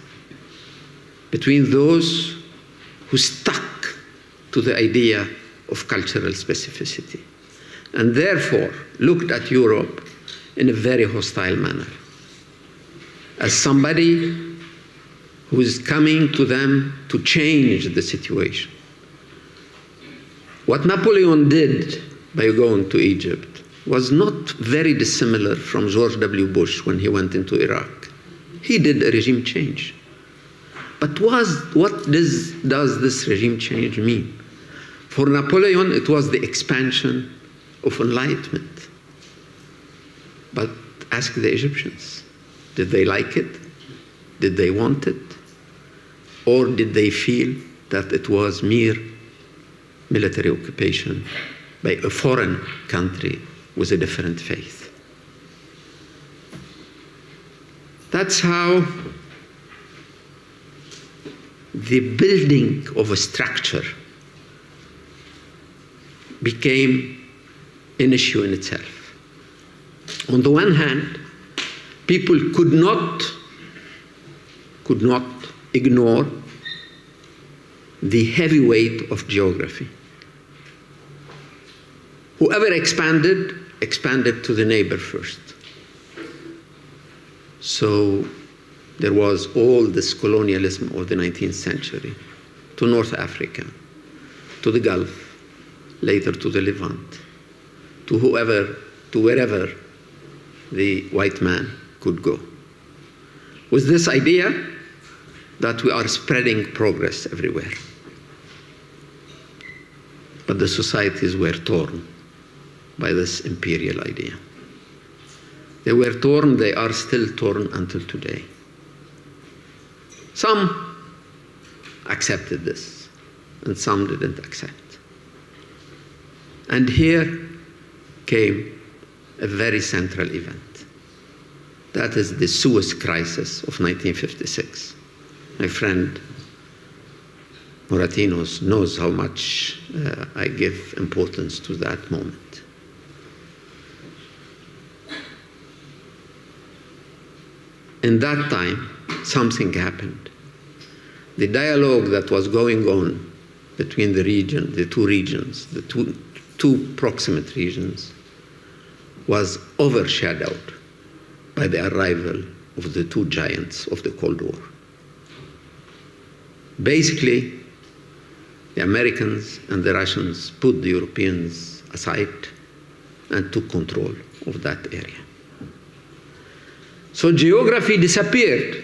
between those who stuck to the idea of cultural specificity and therefore looked at Europe in a very hostile manner, as somebody who is coming to them to change the situation. What Napoleon did by going to Egypt was not very dissimilar from George W. Bush when he went into Iraq. He did a regime change. But what does this regime change mean? For Napoleon, it was the expansion of enlightenment. But ask the Egyptians, did they like it? Did they want it? Or did they feel that it was mere military occupation by a foreign country with a different faith? That's how the building of a structure became an issue in itself. On the one hand, people could not ignore the heavy weight of geography. Whoever expanded to the neighbor first. So there was all this colonialism of the 19th century to North Africa, to the Gulf, later to the Levant, to wherever the white man could go. With this idea that we are spreading progress everywhere. But the societies were torn by this imperial idea. They were torn, they are still torn until today. Some accepted this, and some didn't accept. And here came a very central event. That is the Suez Crisis of 1956. My friend Moratinos knows how much I give importance to that moment. In that time, something happened. The dialogue that was going on between the two regions, the two proximate regions, was overshadowed by the arrival of the two giants of the Cold War. Basically, the Americans and the Russians put the Europeans aside and took control of that area. So geography disappeared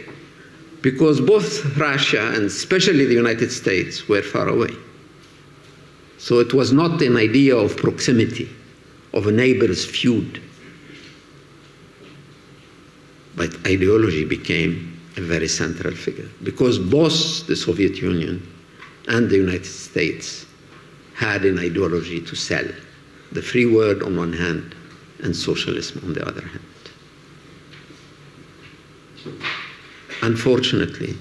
because both Russia and especially the United States were far away. So it was not an idea of proximity, of a neighbor's feud, but ideology became a very central figure because both the Soviet Union and the United States had an ideology to sell, the free world on one hand and socialism on the other hand. Unfortunately,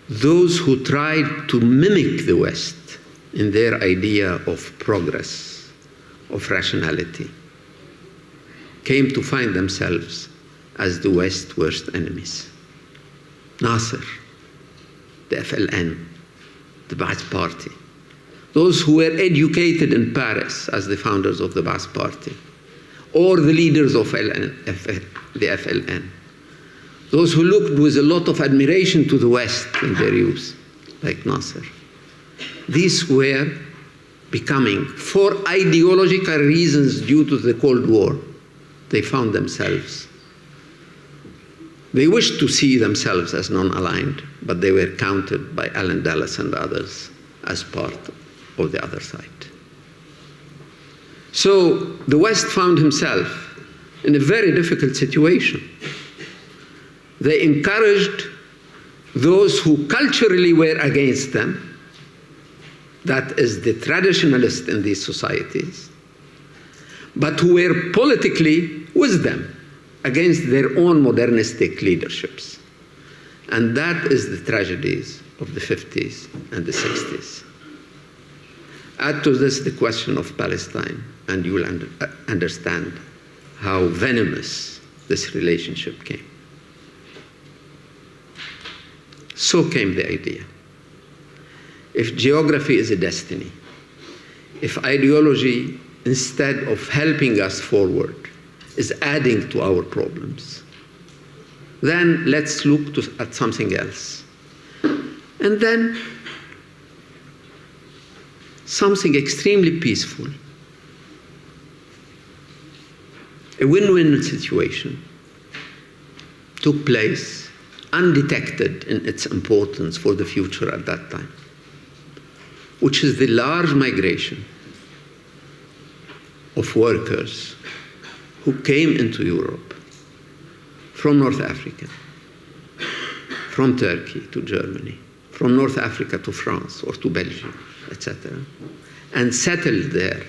those who tried to mimic the West in their idea of progress, of rationality, came to find themselves as the West's worst enemies. Nasser, the FLN, the Ba'ath Party, those who were educated in Paris as the founders of the Ba'ath Party, or the leaders of the FLN, those who looked with a lot of admiration to the West in their youth, like Nasser. These were becoming, for ideological reasons due to the Cold War, they found themselves. They wished to see themselves as non-aligned, but they were counted by Alan Dulles and others as part of the other side. So the West found himself in a very difficult situation. They encouraged those who culturally were against them, that is the traditionalists in these societies, but who were politically with them against their own modernistic leaderships. And that is the tragedies of the 50s and the 60s. Add to this the question of Palestine, and you will understand how venomous this relationship came. So came the idea. If geography is a destiny, if ideology, instead of helping us forward, is adding to our problems, then let's look at something else. And then something extremely peaceful, a win-win situation took place, undetected in its importance for the future at that time, which is the large migration of workers who came into Europe from North Africa, from Turkey to Germany, from North Africa to France or to Belgium, etc., and settled there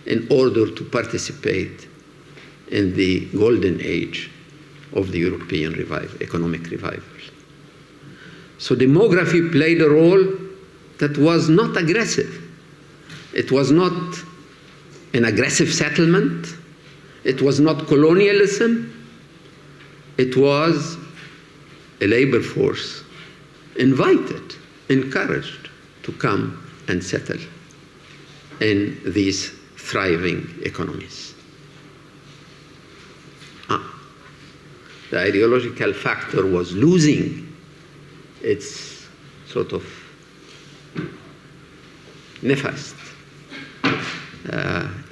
in order to participate in the golden age of the European economic revival. So demography played a role that was not aggressive. It was not an aggressive settlement. It was not colonialism. It was a labor force invited, encouraged to come and settle in these thriving economies. The ideological factor was losing its sort of nefast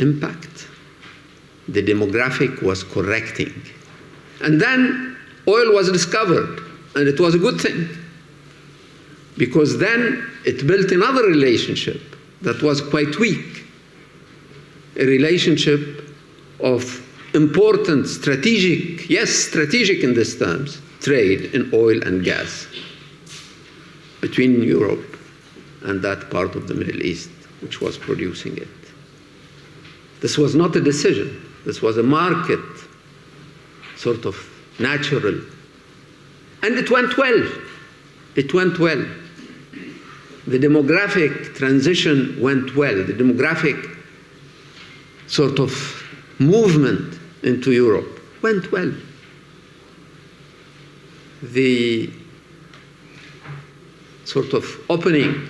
impact. The demographic was correcting. And then oil was discovered, and it was a good thing, because then it built another relationship that was quite weak, a relationship of important strategic, yes, strategic in these terms, trade in oil and gas between Europe and that part of the Middle East which was producing it. This was not a decision. This was a market, sort of natural. And it went well. It went well. The demographic transition went well. The demographic sort of movement into Europe went well. The sort of opening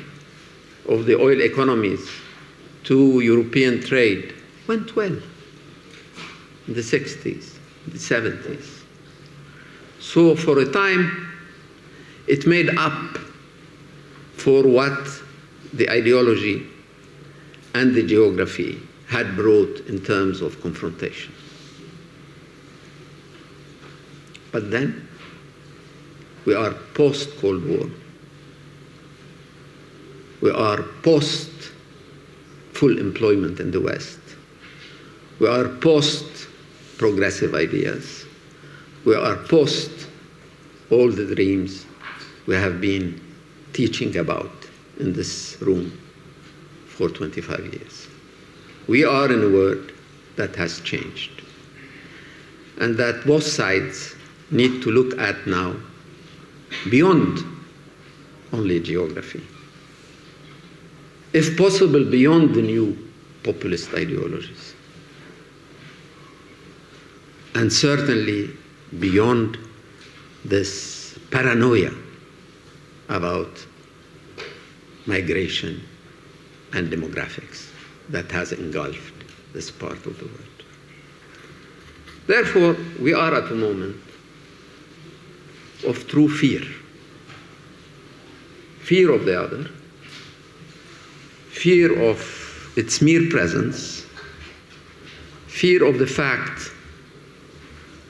of the oil economies to European trade went well in the 60s, the 70s. So for a time, it made up for what the ideology and the geography had brought in terms of confrontation. But then, we are post-Cold War. We are post-full employment in the West. We are post-progressive ideas. We are post all the dreams we have been teaching about in this room for 25 years. We are in a world that has changed, and that both sides need to look at now beyond only geography. If possible, beyond the new populist ideologies. And certainly beyond this paranoia about migration and demographics that has engulfed this part of the world. Therefore, we are at a moment of true fear. Fear of the other, fear of its mere presence, fear of the fact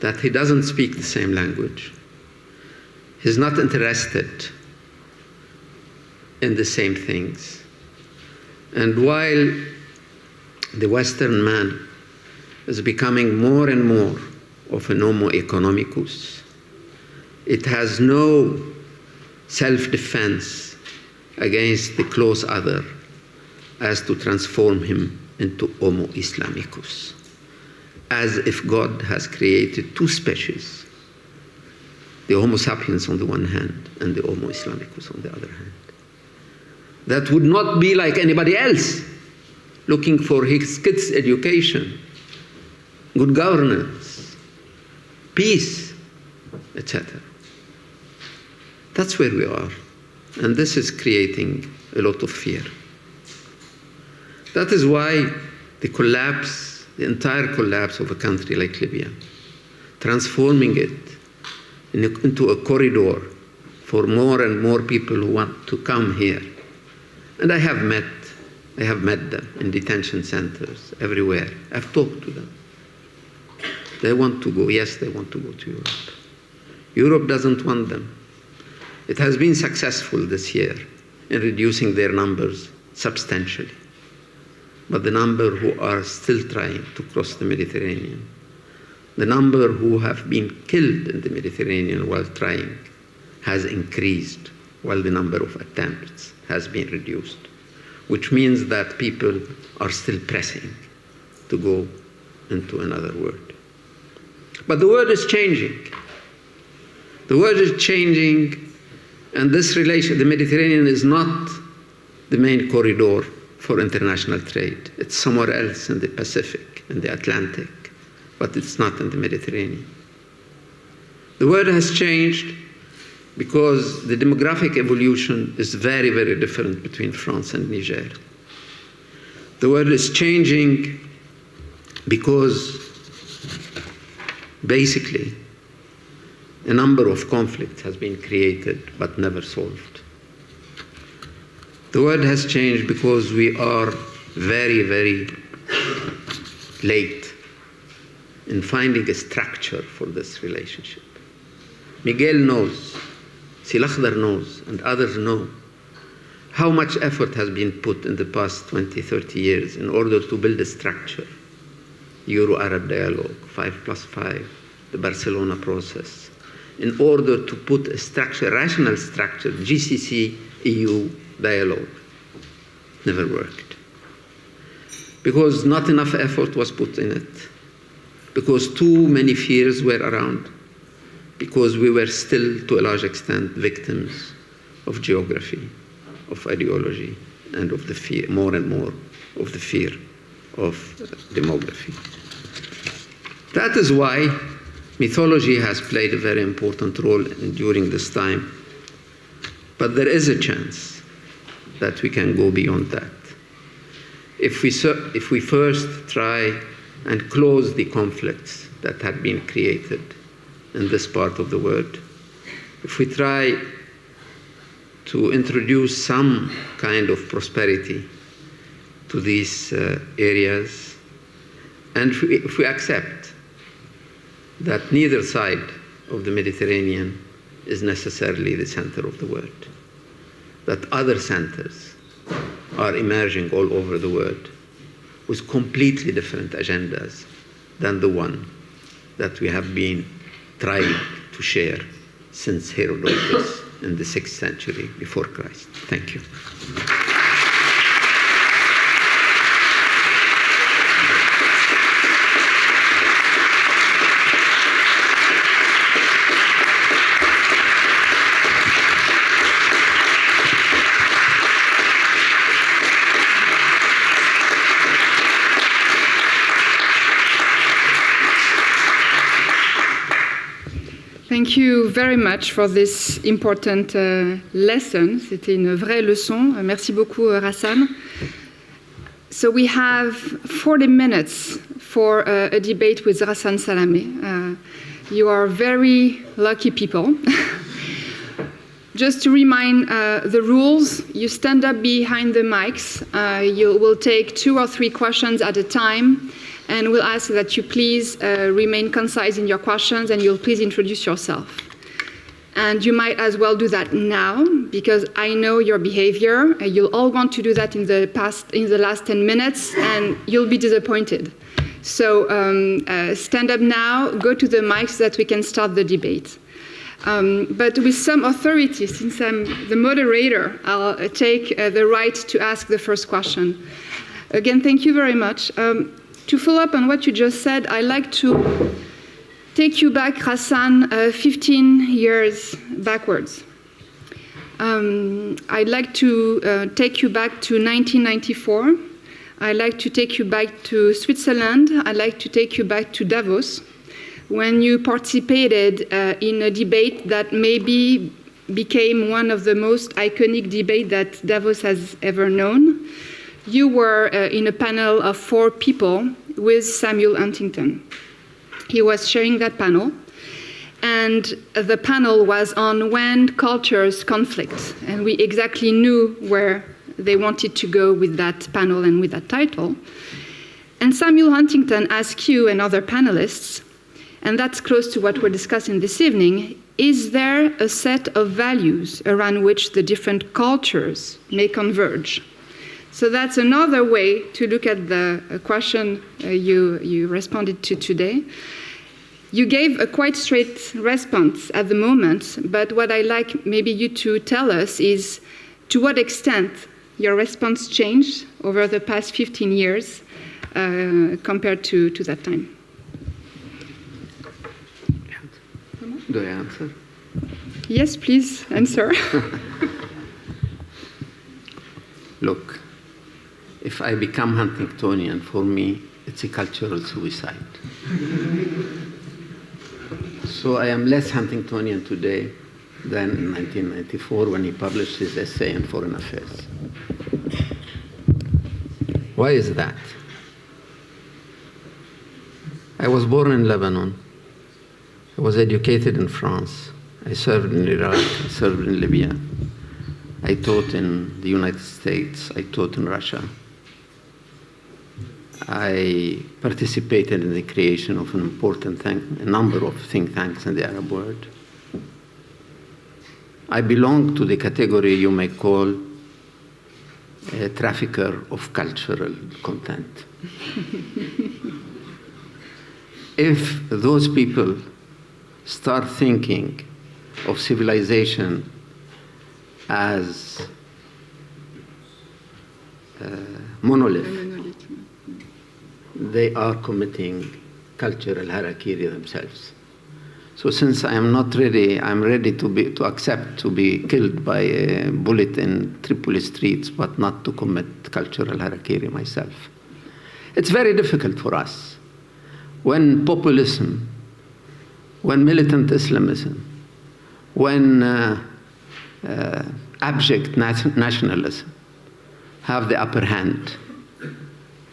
that he doesn't speak the same language, he's not interested in the same things. And while the Western man is becoming more and more of an homo economicus, it has no self-defense against the close other as to transform him into homo islamicus, as if God has created two species, the homo sapiens on the one hand and the homo islamicus on the other hand, that would not be like anybody else, looking for his kids' education, good governance, peace, etc. That's where we are. And this is creating a lot of fear. That is why the entire collapse of a country like Libya, transforming it into a corridor for more and more people who want to come here. And I have met them in detention centers everywhere. I've talked to them. They want to go, yes, they want to go to Europe. Europe doesn't want them. It has been successful this year in reducing their numbers substantially. But the number who are still trying to cross the Mediterranean, the number who have been killed in the Mediterranean while trying, has increased, while the number of attempts has been reduced, which means that people are still pressing to go into another world. But the world is changing. The world is changing, and this relation, the Mediterranean is not the main corridor for international trade. It's somewhere else in the Pacific, in the Atlantic, but it's not in the Mediterranean. The world has changed because the demographic evolution is very, very different between France and Niger. The world is changing because basically a number of conflicts has been created but never solved. The world has changed because we are very, very late in finding a structure for this relationship. Miguel knows, Silakhdar knows, and others know how much effort has been put in the past 20, 30 years in order to build a structure. Euro-Arab dialogue, 5+5, the Barcelona process, in order to put a structure, rational structure, GCC-EU dialogue. Never worked. Because not enough effort was put in it. Because too many fears were around. Because we were still, to a large extent, victims of geography, of ideology, and of the fear, more and more, of the fear of demography. That is why mythology has played a very important role during this time. But there is a chance that we can go beyond that. If we first try and close the conflicts that had been created in this part of the world, if we try to introduce some kind of prosperity to these areas, and if we accept that neither side of the Mediterranean is necessarily the center of the world, that other centers are emerging all over the world with completely different agendas than the one that we have been trying to share since Herodotus in the 6th century before Christ. Thank you. Thank you very much for this important lesson. C'était une vraie leçon. Merci beaucoup, Ghassan. So we have 40 minutes for a debate with Ghassan Salamé. You are very lucky people. Just to remind the rules, you stand up behind the mics. You will take 2 or 3 questions at a time. And we'll ask that you please remain concise in your questions, and you'll please introduce yourself. And you might as well do that now, because I know your behavior. You'll all want to do that in the last 10 minutes, and you'll be disappointed. So stand up now, go to the mic so that we can start the debate. But with some authority, since I'm the moderator, I'll take the right to ask the first question. Again, thank you very much. To follow up on what you just said, I'd like to take you back, Ghassan, 15 years backwards. I'd like to take you back to 1994. I'd like to take you back to Switzerland. I'd like to take you back to Davos, when you participated in a debate that maybe became one of the most iconic debates that Davos has ever known. You were in a panel of 4 people with Samuel Huntington. He was chairing that panel, and the panel was on when cultures conflict, and we exactly knew where they wanted to go with that panel and with that title. And Samuel Huntington asked you and other panelists, and that's close to what we're discussing this evening, is there a set of values around which the different cultures may converge? So that's another way to look at the question you responded to today. You gave a quite straight response at the moment, but what I'd like maybe you to tell us is to what extent your response changed over the past 15 years compared to that time. Do I answer? Yes, please answer. Look, if I become Huntingtonian, for me, it's a cultural suicide. So I am less Huntingtonian today than in 1994 when he published his essay on foreign affairs. Why is that? I was born in Lebanon. I was educated in France. I served in Iraq. I served in Libya. I taught in the United States. I taught in Russia. I participated in the creation of an important a number of think tanks in the Arab world. I belong to the category you may call a trafficker of cultural content. If those people start thinking of civilization as monolith, they are committing cultural harakiri themselves. So since I am not ready, I'm ready to accept to be killed by a bullet in Tripoli streets, but not to commit cultural harakiri myself. It's very difficult for us when populism, when militant Islamism, when abject nationalism have the upper hand.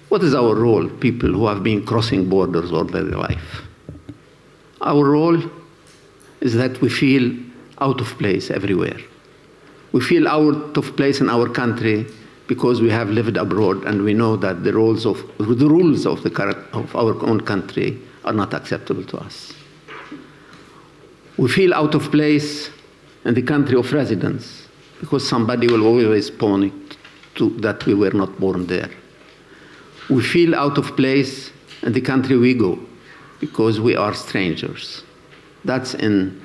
What is our role, people who have been crossing borders all their life? Our role is that we feel out of place everywhere. We feel out of place in our country because we have lived abroad and we know that the rules of our own country are not acceptable to us. We feel out of place in the country of residence because somebody will always point to that we were not born there. We feel out of place in the country we go because we are strangers. That's in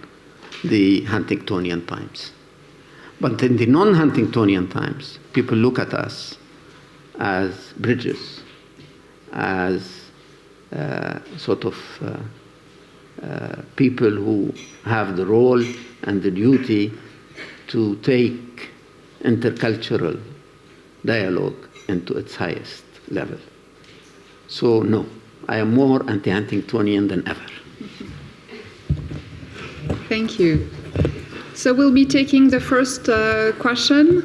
the Huntingtonian times. But in the non-Huntingtonian times, people look at us as bridges, as people who have the role and the duty to take intercultural dialogue into its highest level. So no, I am more anti-Huntingtonian than ever. Thank you. So we'll be taking the first question.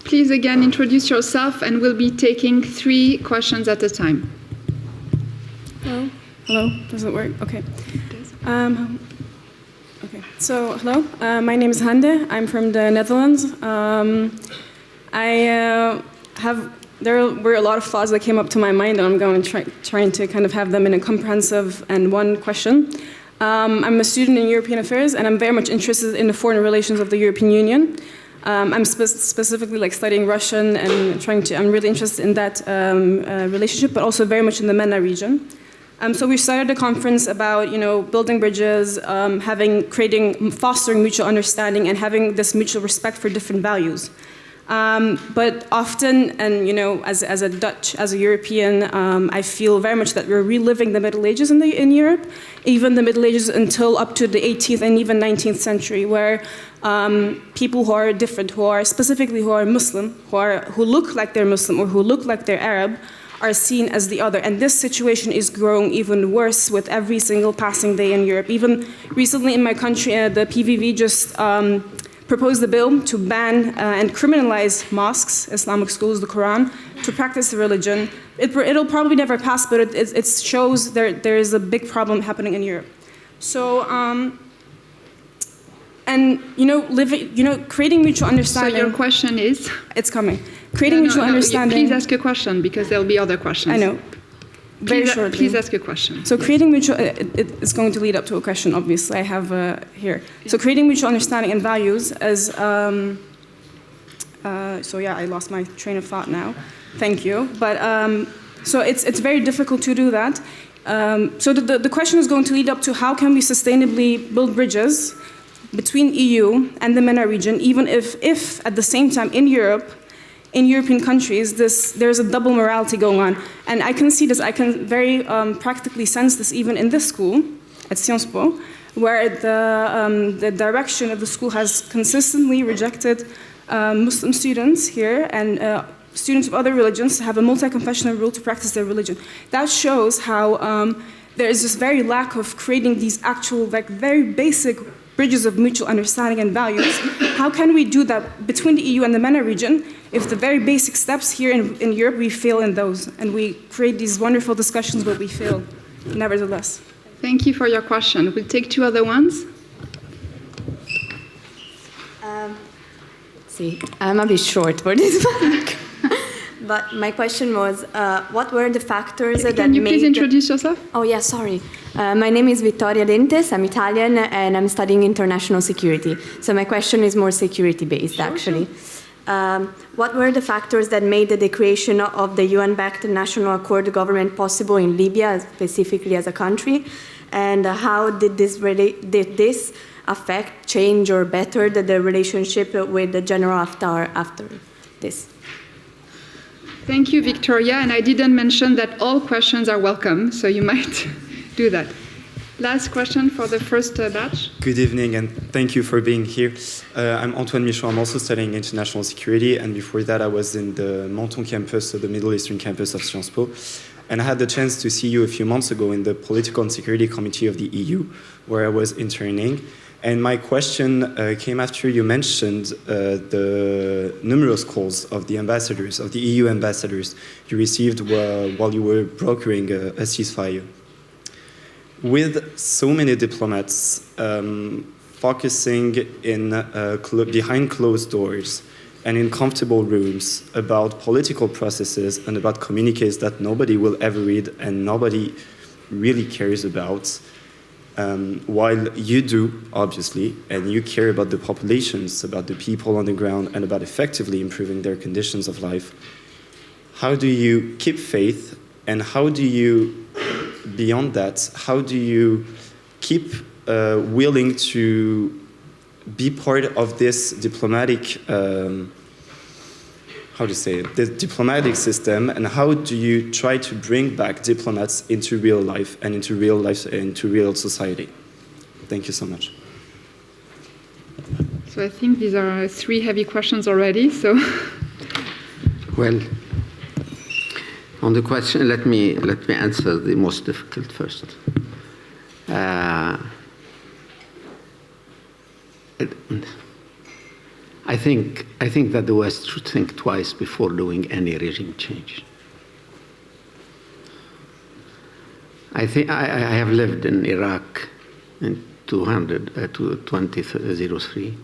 Please again introduce yourself, and we'll be taking 3 questions at a time. Hello? Hello? Does it work? Okay. Okay. So, hello. My name is Hande. I'm from the Netherlands. There were a lot of thoughts that came up to my mind, and I'm going to trying to kind of have them in a comprehensive and one question. I'm a student in European affairs, and I'm very much interested in the foreign relations of the European Union. I'm specifically studying Russian and I'm really interested in that relationship, but also very much in the MENA region. So we started a conference about, building bridges, fostering mutual understanding, and having this mutual respect for different values. But often, and as a Dutch, as a European, I feel very much that we're reliving the Middle Ages in Europe, even the Middle Ages until up to the 18th and even 19th century, where people who are different, who are Muslim, who look like they're Muslim or who look like they're Arab, are seen as the other. And this situation is growing even worse with every single passing day in Europe. Even recently in my country, the PVV just proposed a bill to ban and criminalize mosques, Islamic schools, the Quran, to practice the religion. It'll probably never pass, but it shows there is a big problem happening in Europe. So, creating mutual understanding. So your question is? It's coming. Creating mutual understanding. Please ask a question, because there'll be other questions. I know. Very shortly. Please ask a question. So creating mutual, it's going to lead up to a question, obviously, I have here. So creating mutual understanding and values as, I lost my train of thought now. Thank you. But, so it's very difficult to do that. So the question is going to lead up to how can we sustainably build bridges between EU and the MENA region, even if at the same time in Europe, in European countries, there's a double morality going on. And I can see this, I can very practically sense this even in this school, at Sciences Po, where the direction of the school has consistently rejected Muslim students here and students of other religions to have a multi-confessional rule to practice their religion. That shows how there is this very lack of creating these actual, very basic bridges of mutual understanding and values. How can we do that between the EU and the MENA region if the very basic steps here in Europe, we fail in those, and we create these wonderful discussions, but we fail nevertheless? Thank you for your question. We'll take two other ones. I'm a bit short for this one. But my question was, what were the factors that made... Can you please introduce yourself? Oh, yeah, sorry. My name is Vittoria Dentes, I'm Italian, and I'm studying international security. So my question is more security-based, actually. Sure. What were the factors that made the creation of the UN-backed National Accord government possible in Libya, specifically as a country? And how did this affect, change, or better the relationship with the General Haftar after this? Thank you, Victoria. And I didn't mention that all questions are welcome, so you might do that. Last question for the first batch. Good evening, and thank you for being here. I'm Antoine Michaud. I'm also studying international security, and before that I was in the Menton campus, so the Middle Eastern campus of Sciences Po. And I had the chance to see you a few months ago in the Political and Security Committee of the EU, where I was interning. And my question came after you mentioned the numerous calls of the ambassadors, of the EU ambassadors you received while you were brokering a ceasefire. With so many diplomats focusing behind closed doors and in comfortable rooms about political processes and about communiques that nobody will ever read and nobody really cares about, while you do, obviously, and you care about the populations, about the people on the ground, and about effectively improving their conditions of life, how do you keep faith, and how do you, beyond that, how do you keep willing to be part of this diplomatic, the diplomatic system, and how do you try to bring back diplomats into real life and into real society? Thank you so much. So I think these are three heavy questions already. So, well, on the question, let me answer the most difficult first. I think that the West should think twice before doing any regime change. I have lived in Iraq in 2003.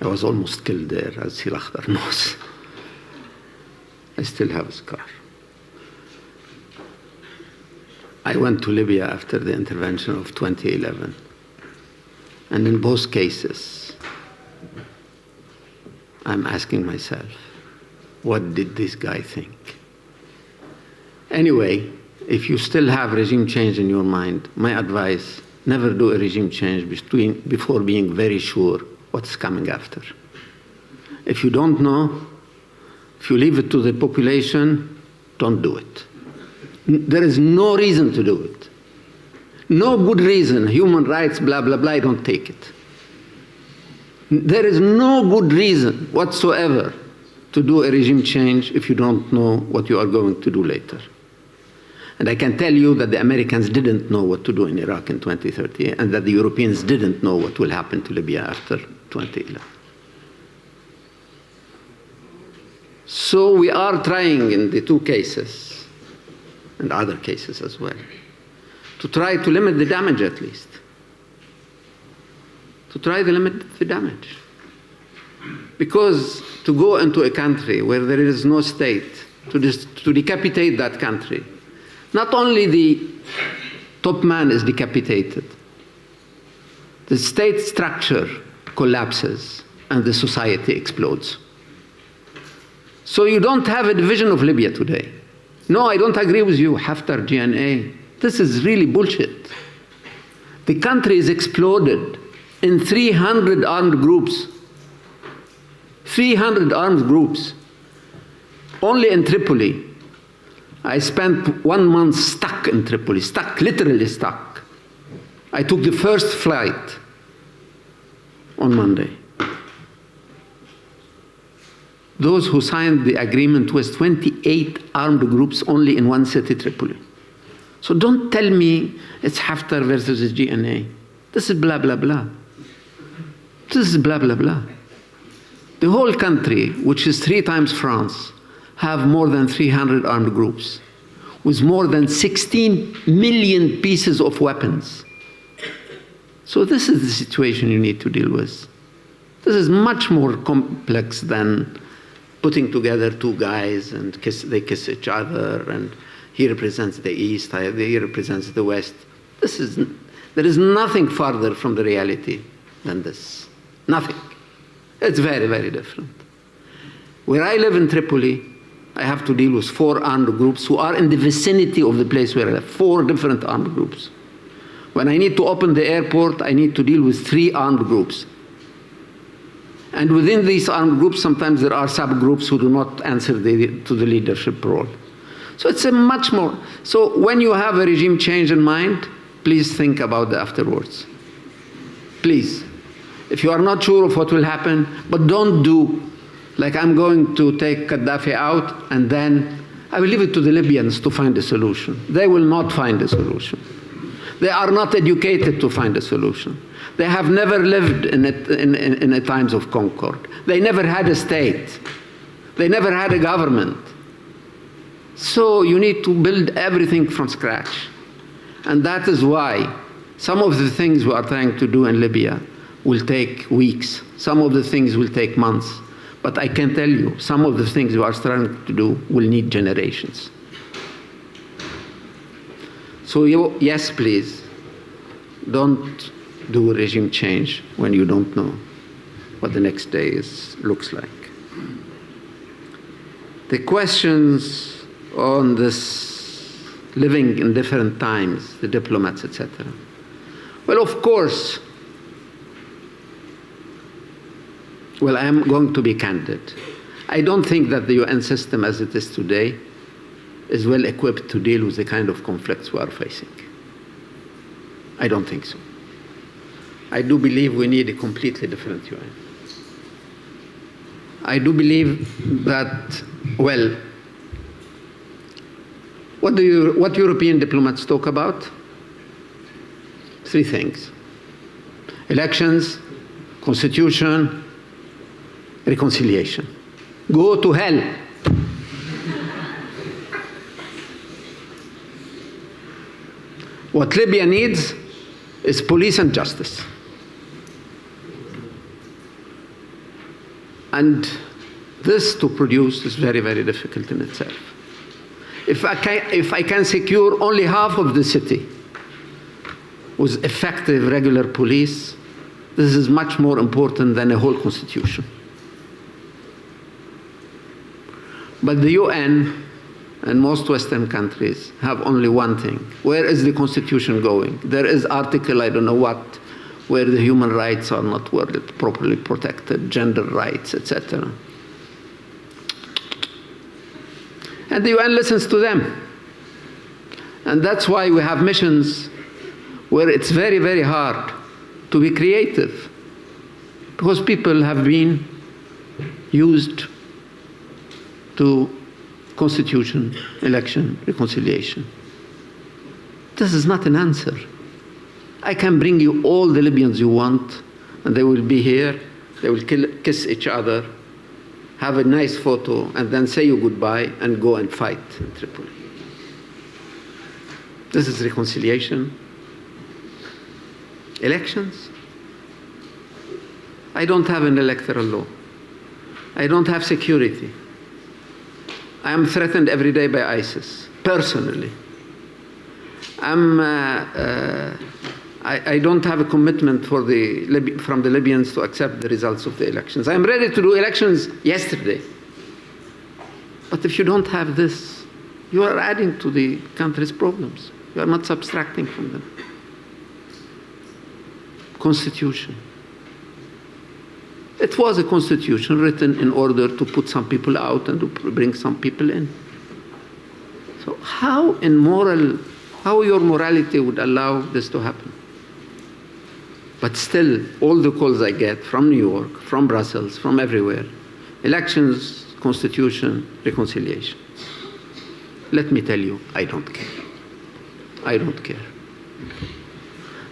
I was almost killed there, as Sil Akhdar knows. I still have a scar. I went to Libya after the intervention of 2011. And in both cases, I'm asking myself, what did this guy think? Anyway, if you still have regime change in your mind, my advice, never do a regime change before being very sure what's coming after. If you don't know, if you leave it to the population, don't do it. There is no reason to do it. No good reason, human rights, blah, blah, blah, I don't take it. There is no good reason whatsoever to do a regime change if you don't know what you are going to do later. And I can tell you that the Americans didn't know what to do in Iraq in 2030, and that the Europeans didn't know what will happen to Libya after 2011. So we are trying in the two cases, and other cases as well, to try to limit the damage at least. To try to limit the damage. Because to go into a country where there is no state, to decapitate that country, not only the top man is decapitated, the state structure collapses and the society explodes. So you don't have a division of Libya today. No, I don't agree with you, Haftar, GNA. This is really bullshit. The country is exploded in 300 armed groups. 300 armed groups. Only in Tripoli. I spent 1 month stuck in Tripoli, stuck, literally stuck. I took the first flight on Monday. Those who signed the agreement was 28 armed groups only in one city, Tripoli. So don't tell me it's Haftar versus GNA. This is blah, blah, blah. This is blah, blah, blah. The whole country, which is 3 times France, have more than 300 armed groups with more than 16 million pieces of weapons. So this is the situation you need to deal with. This is much more complex than putting together 2 guys and they kiss each other, and he represents the East, he represents the West. There is nothing farther from the reality than this. Nothing. It's very, very different. Where I live in Tripoli, I have to deal with 4 armed groups who are in the vicinity of the place where I live. 4 different armed groups. When I need to open the airport, I need to deal with 3 armed groups. And within these armed groups, sometimes there are subgroups who do not answer to the leadership role. So it's a much more. So when you have a regime change in mind, please think about the afterwards. Please. If you are not sure of what will happen, but don't do like I'm going to take Gaddafi out and then I will leave it to the Libyans to find a solution. They will not find a solution. They are not educated to find a solution. They have never lived in a times of concord. They never had a state. They never had a government. So you need to build everything from scratch. And that is why some of the things we are trying to do in Libya will take weeks. Some of the things will take months. But I can tell you, some of the things we are trying to do will need generations. So yes, please, don't do regime change when you don't know what the next day looks like. The questions on this living in different times, the diplomats, etc. Well, of course, I am going to be candid. I don't think that the UN system as it is today is well equipped to deal with the kind of conflicts we are facing. I don't think so. I do believe we need a completely different UN. I do believe that, well, what European diplomats talk about? 3 things. Elections, constitution, reconciliation. Go to hell. What Libya needs is police and justice. And this to produce is very, very difficult in itself. If I can secure only half of the city with effective regular police, this is much more important than a whole constitution. But the UN and most Western countries have only one thing. Where is the constitution going? There is article, I don't know what, where the human rights are not properly protected, gender rights, etc. And the UN listens to them. And that's why we have missions where it's very, very hard to be creative, because people have been used to constitution, election, reconciliation. This is not an answer. I can bring you all the Libyans you want, and they will be here, they will kiss each other, have a nice photo, and then say you goodbye and go and fight in Tripoli. This is reconciliation. Elections? I don't have an electoral law. I don't have security. I am threatened every day by ISIS, personally. I don't have a commitment from the Libyans to accept the results of the elections. I am ready to do elections yesterday. But if you don't have this, you are adding to the country's problems. You are not subtracting from them. Constitution. It was a constitution written in order to put some people out and to bring some people in. So how your morality would allow this to happen? But still, all the calls I get from New York, from Brussels, from everywhere, elections, constitution, reconciliation. Let me tell you, I don't care. I don't care.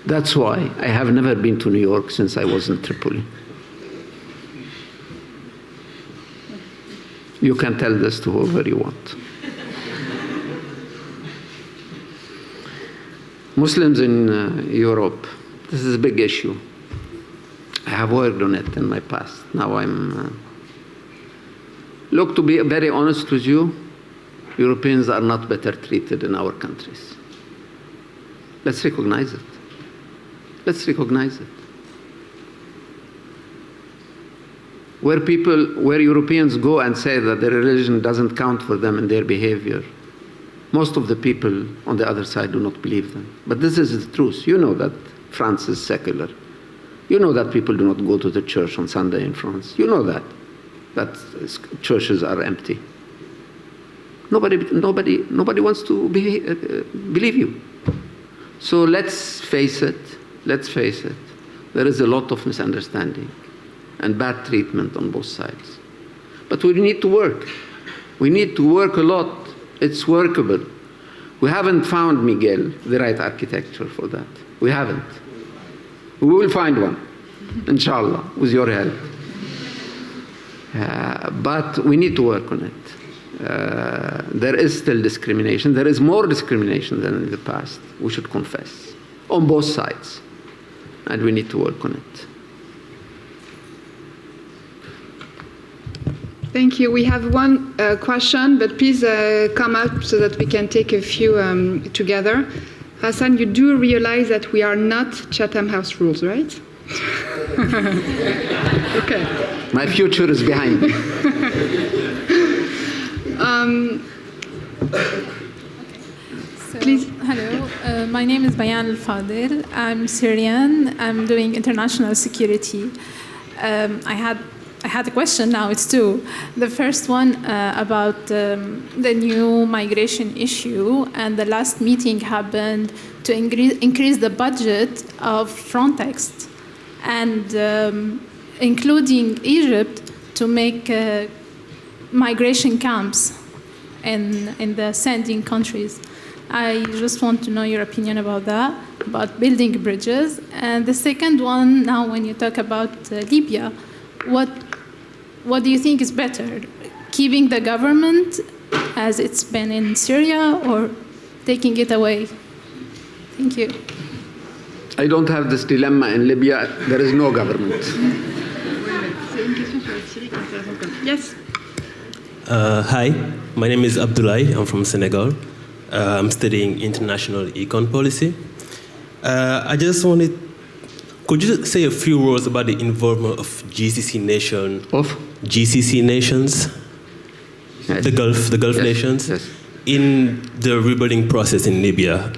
That's why I have never been to New York since I was in Tripoli. You can tell this to whoever you want. Muslims in Europe, this is a big issue. I have worked on it in my past. Now look, to be very honest with you, Europeans are not better treated in our countries. Let's recognize it. Let's recognize it. Where Europeans go and say that their religion doesn't count for them in their behavior, most of the people on the other side do not believe them. But this is the truth. You know that France is secular. You know that people do not go to the church on Sunday in France. You know that churches are empty. Nobody wants to believe you. So let's face it. There is a lot of misunderstanding and bad treatment on both sides. But we need to work. We need to work a lot. It's workable. We haven't found, Miguel, the right architecture for that. We haven't. We will find one, inshallah, with your help. But we need to work on it. There is still discrimination. There is more discrimination than in the past. We should confess, on both sides. And we need to work on it. Thank you. We have one question, but please come up so that we can take a few together. Ghassan, you do realize that we are not Chatham House rules, right? Okay. My future is behind me. Please. Hello, my name is Bayan Al-Fadil. I'm Syrian. I'm doing international security. I had a question, now it's two. The first one about the new migration issue, and the last meeting happened to increase the budget of Frontex, and including Egypt to make migration camps in the sending countries. I just want to know your opinion about that, about building bridges. And the second one, now when you talk about Libya, what do you think is better? Keeping the government as it's been in Syria, or taking it away? Thank you. I don't have this dilemma in Libya. There is no government. Yes. Hi, my name is Abdoulaye. I'm from Senegal. I'm studying international econ policy. I just wanted, could you say a few words about the involvement of GCC nations, yes. the Gulf yes. nations, yes. in the rebuilding process in Libya?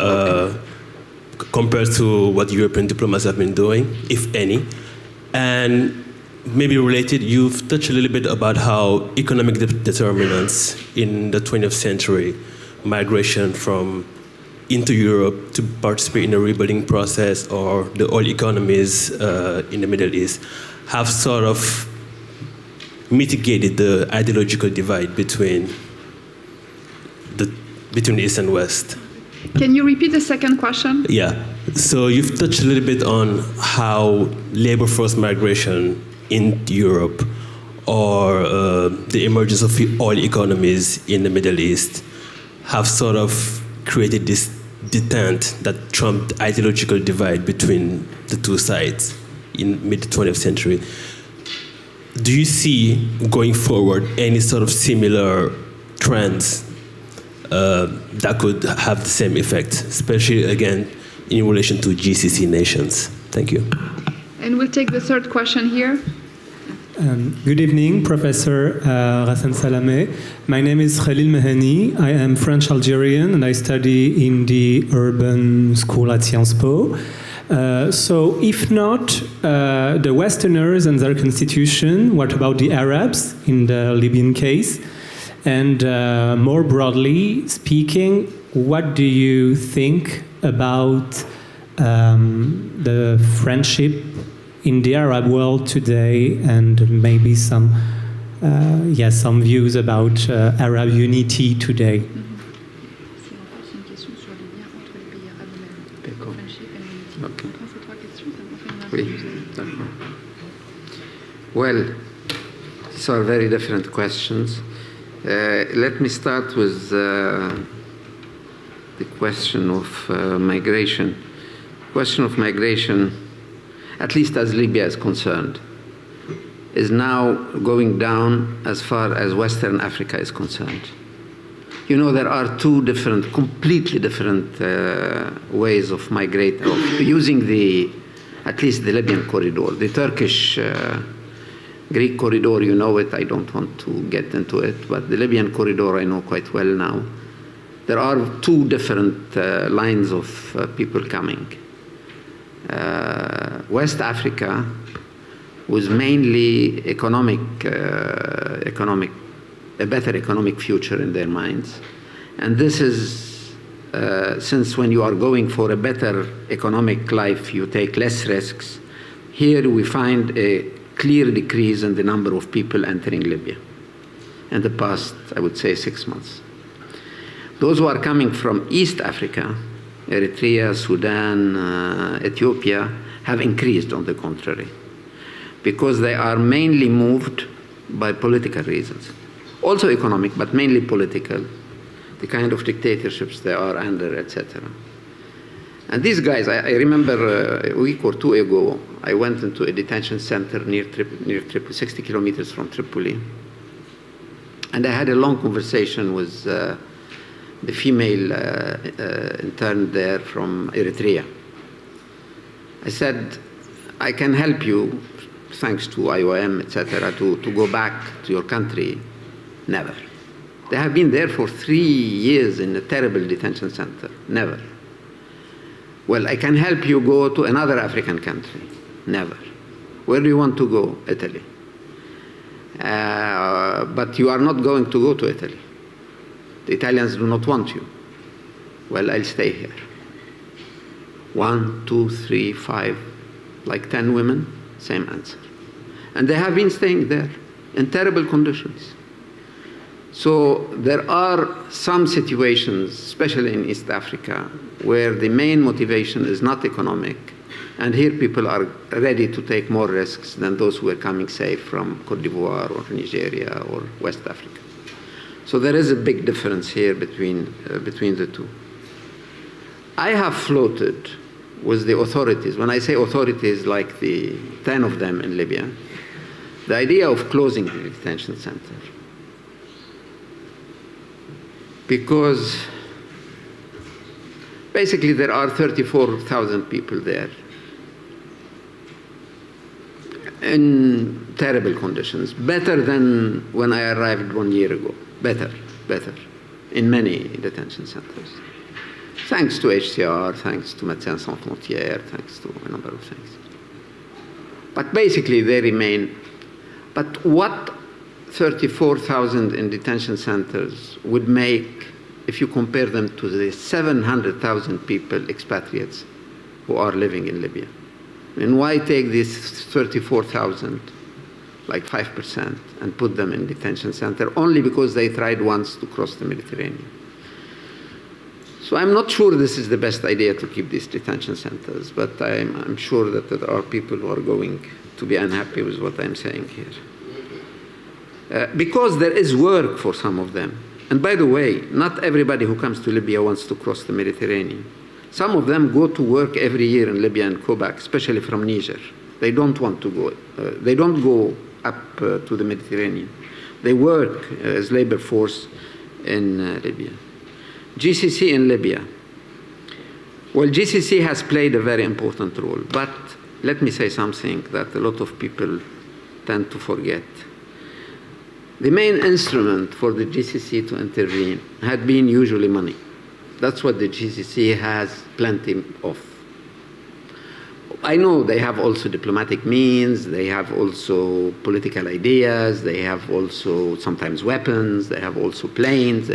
compared to what European diplomats have been doing, if any? And maybe related, you've touched a little bit about how economic determinants in the 20th century, migration from into Europe to participate in the rebuilding process, or the oil economies in the Middle East, have sort of mitigated the ideological divide between the East and West. Can you repeat the second question? Yeah. So you've touched a little bit on how labor force migration in Europe, or the emergence of oil economies in the Middle East, have sort of created this detent that trumped the ideological divide between the two sides in mid-20th century. Do you see, going forward, any sort of similar trends that could have the same effect, especially, again, in relation to GCC nations? Thank you. And we'll take the third question here. Good evening, Professor Ghassan Salame. My name is Khalil Mahani. I am French-Algerian, and I study in the urban school at Sciences Po. So if not the Westerners and their constitution, what about the Arabs in the Libyan case? And more broadly speaking, what do you think about the friendship in the Arab world today, and maybe some views about Arab unity today? Well, these are very different questions. Let me start with the question of migration. The question of migration, at least as Libya is concerned, is now going down as far as Western Africa is concerned. You know, there are two different, completely different ways of migrating, of using at least the Libyan corridor. The Turkish Greek corridor, you know it, I don't want to get into it, but the Libyan corridor I know quite well now. There are two different lines of people coming. West Africa was mainly a better economic future in their minds. And this is, since when you are going for a better economic life, you take less risks. Here we find a clear decrease in the number of people entering Libya in the past, I would say, 6 months. Those who are coming from East Africa, Eritrea, Sudan, Ethiopia, have increased on the contrary, because they are mainly moved by political reasons. Also economic, but mainly political, the kind of dictatorships they are under, etc. And these guys, I remember a week or two ago, I went into a detention center near Tripoli, 60 kilometers from Tripoli, and I had a long conversation with the female intern there from Eritrea. I said, I can help you, thanks to IOM, etc., to go back to your country. Never. They have been there for 3 years in a terrible detention center. Never. Well, I can help you go to another African country. Never. Where do you want to go? Italy. But you are not going to go to Italy. The Italians do not want you. Well, I'll stay here. 1, 2, 3, 5, like 10 women, same answer. And they have been staying there in terrible conditions. So there are some situations, especially in East Africa, where the main motivation is not economic. And here people are ready to take more risks than those who are coming, say, from Cote d'Ivoire or Nigeria or West Africa. So there is a big difference here between the two. I have floated with the authorities. When I say authorities, like the 10 of them in Libya, the idea of closing the detention center. Because basically there are 34,000 people there in terrible conditions, better than when I arrived 1 year ago. Better, in many detention centers. Thanks to HCR, thanks to Médecins Sans Frontières, thanks to a number of things. But basically they remain. But what 34,000 in detention centers would make if you compare them to the 700,000 people, expatriates, who are living in Libya? And why take these 34,000, like 5%, and put them in detention center only because they tried once to cross the Mediterranean? So I'm not sure this is the best idea to keep these detention centers, but I'm sure that there are people who are going to be unhappy with what I'm saying here. Because there is work for some of them. And by the way, not everybody who comes to Libya wants to cross the Mediterranean. Some of them go to work every year in Libya and go back, especially from Niger. They don't want to go, they don't go up to the Mediterranean. They work as labor force in Libya. GCC in Libya. Well, GCC has played a very important role, but let me say something that a lot of people tend to forget. The main instrument for the GCC to intervene had been usually money. That's what the GCC has plenty of. I know they have also diplomatic means, they have also political ideas, they have also sometimes weapons, they have also planes,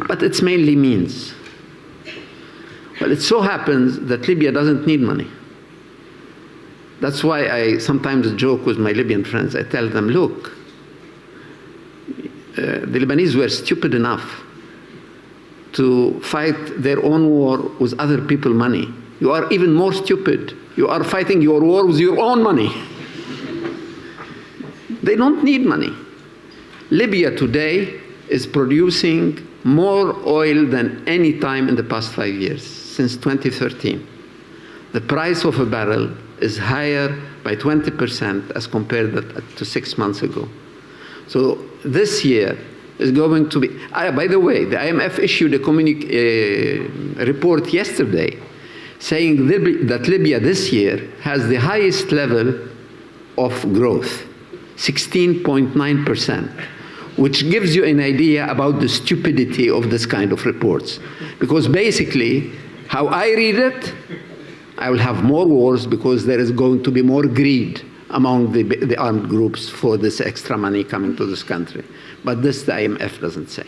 but it's mainly means. Well, it so happens that Libya doesn't need money. That's why I sometimes joke with my Libyan friends. I tell them, look, the Lebanese were stupid enough to fight their own war with other people's money. You are even more stupid. You are fighting your war with your own money. They don't need money. Libya today is producing more oil than any time in the past 5 years, since 2013. The price of a barrel is higher by 20% as compared to 6 months ago. So this year is going to be, by the way, the IMF issued a report yesterday saying that Libya this year has the highest level of growth, 16.9%, which gives you an idea about the stupidity of this kind of reports. Because basically, how I read it, I will have more wars because there is going to be more greed among the armed groups for this extra money coming to this country. But this the IMF doesn't say.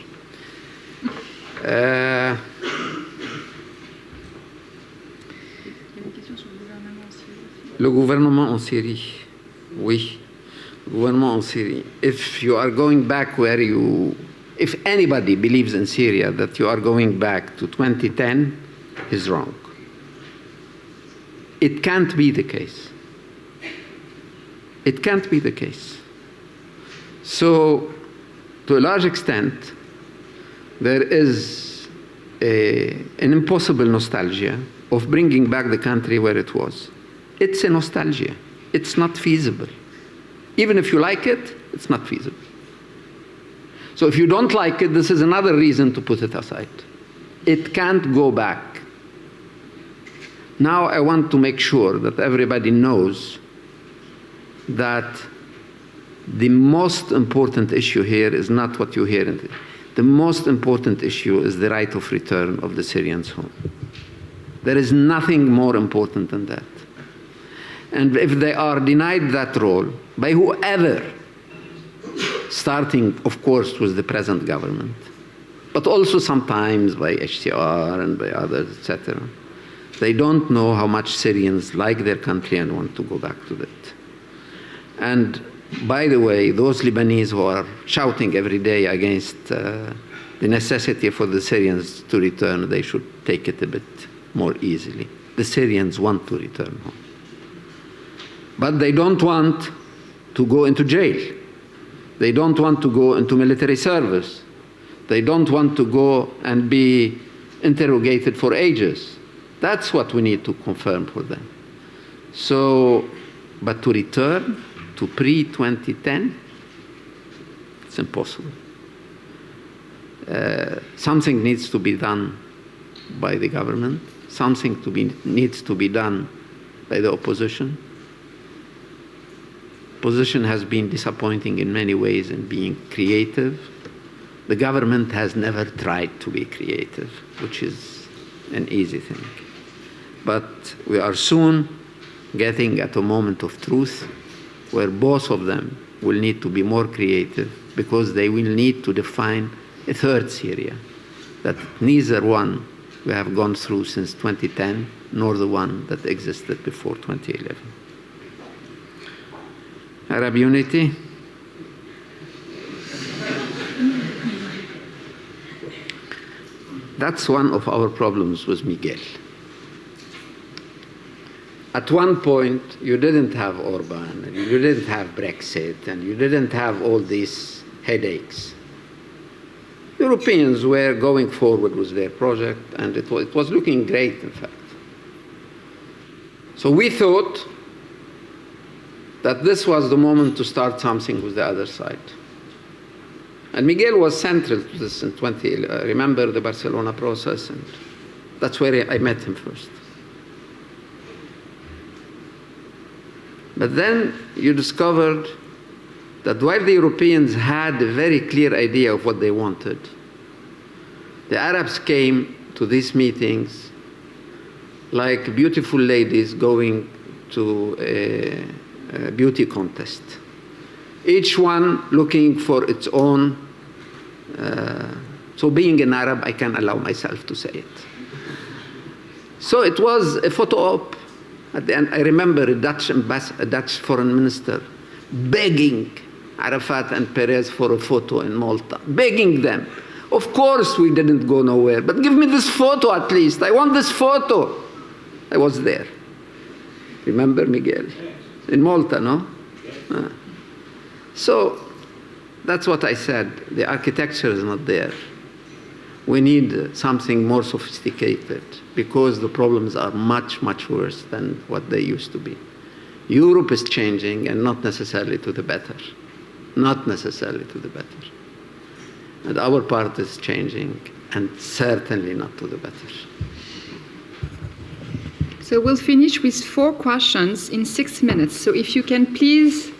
Le gouvernement en Syrie. Oui. Le gouvernement en Syrie. If you are going back if anybody believes in Syria that you are going back to 2010, is wrong. It can't be the case. It can't be the case. So, to a large extent, there is an impossible nostalgia of bringing back the country where it was. It's a nostalgia. It's not feasible. Even if you like it, it's not feasible. So if you don't like it, this is another reason to put it aside. It can't go back. Now I want to make sure that everybody knows that the most important issue here is not what you hear. The most important issue is the right of return of the Syrians home. There is nothing more important than that. And if they are denied that role by whoever, starting, of course, with the present government, but also sometimes by HCR and by others, etc., they don't know how much Syrians like their country and want to go back to it. And by the way, those Lebanese who are shouting every day against the necessity for the Syrians to return, they should take it a bit more easily. The Syrians want to return home. But they don't want to go into jail. They don't want to go into military service. They don't want to go and be interrogated for ages. That's what we need to confirm for them. So, but to return to pre-2010, it's impossible. Something needs to be done by the government. Something needs to be done by the opposition. Opposition has been disappointing in many ways in being creative. The government has never tried to be creative, which is an easy thing. But we are soon getting at a moment of truth where both of them will need to be more creative, because they will need to define a third Syria, that neither one we have gone through since 2010, nor the one that existed before 2011. Arab unity. That's one of our problems with Miguel. At one point, you didn't have Orban, and you didn't have Brexit, and you didn't have all these headaches. Europeans were going forward with their project, and it was looking great, in fact. So we thought that this was the moment to start something with the other side. And Miguel was central to this in 2011. I remember the Barcelona process, and that's where I met him first. But then you discovered that while the Europeans had a very clear idea of what they wanted, the Arabs came to these meetings like beautiful ladies going to a beauty contest, each one looking for its own. So being an Arab, I can allow myself to say it. So it was a photo op. At the end, I remember a Dutch foreign minister begging Arafat and Perez for a photo in Malta, begging them. Of course we didn't go nowhere, but give me this photo at least. I want this photo. I was there. Remember Miguel? In Malta, no? So that's what I said. The architecture is not there. We need something more sophisticated, because the problems are much, much worse than what they used to be. Europe is changing, and not necessarily to the better. Not necessarily to the better. And our part is changing, and certainly not to the better. So we'll finish with 4 questions in 6 minutes. So if you can please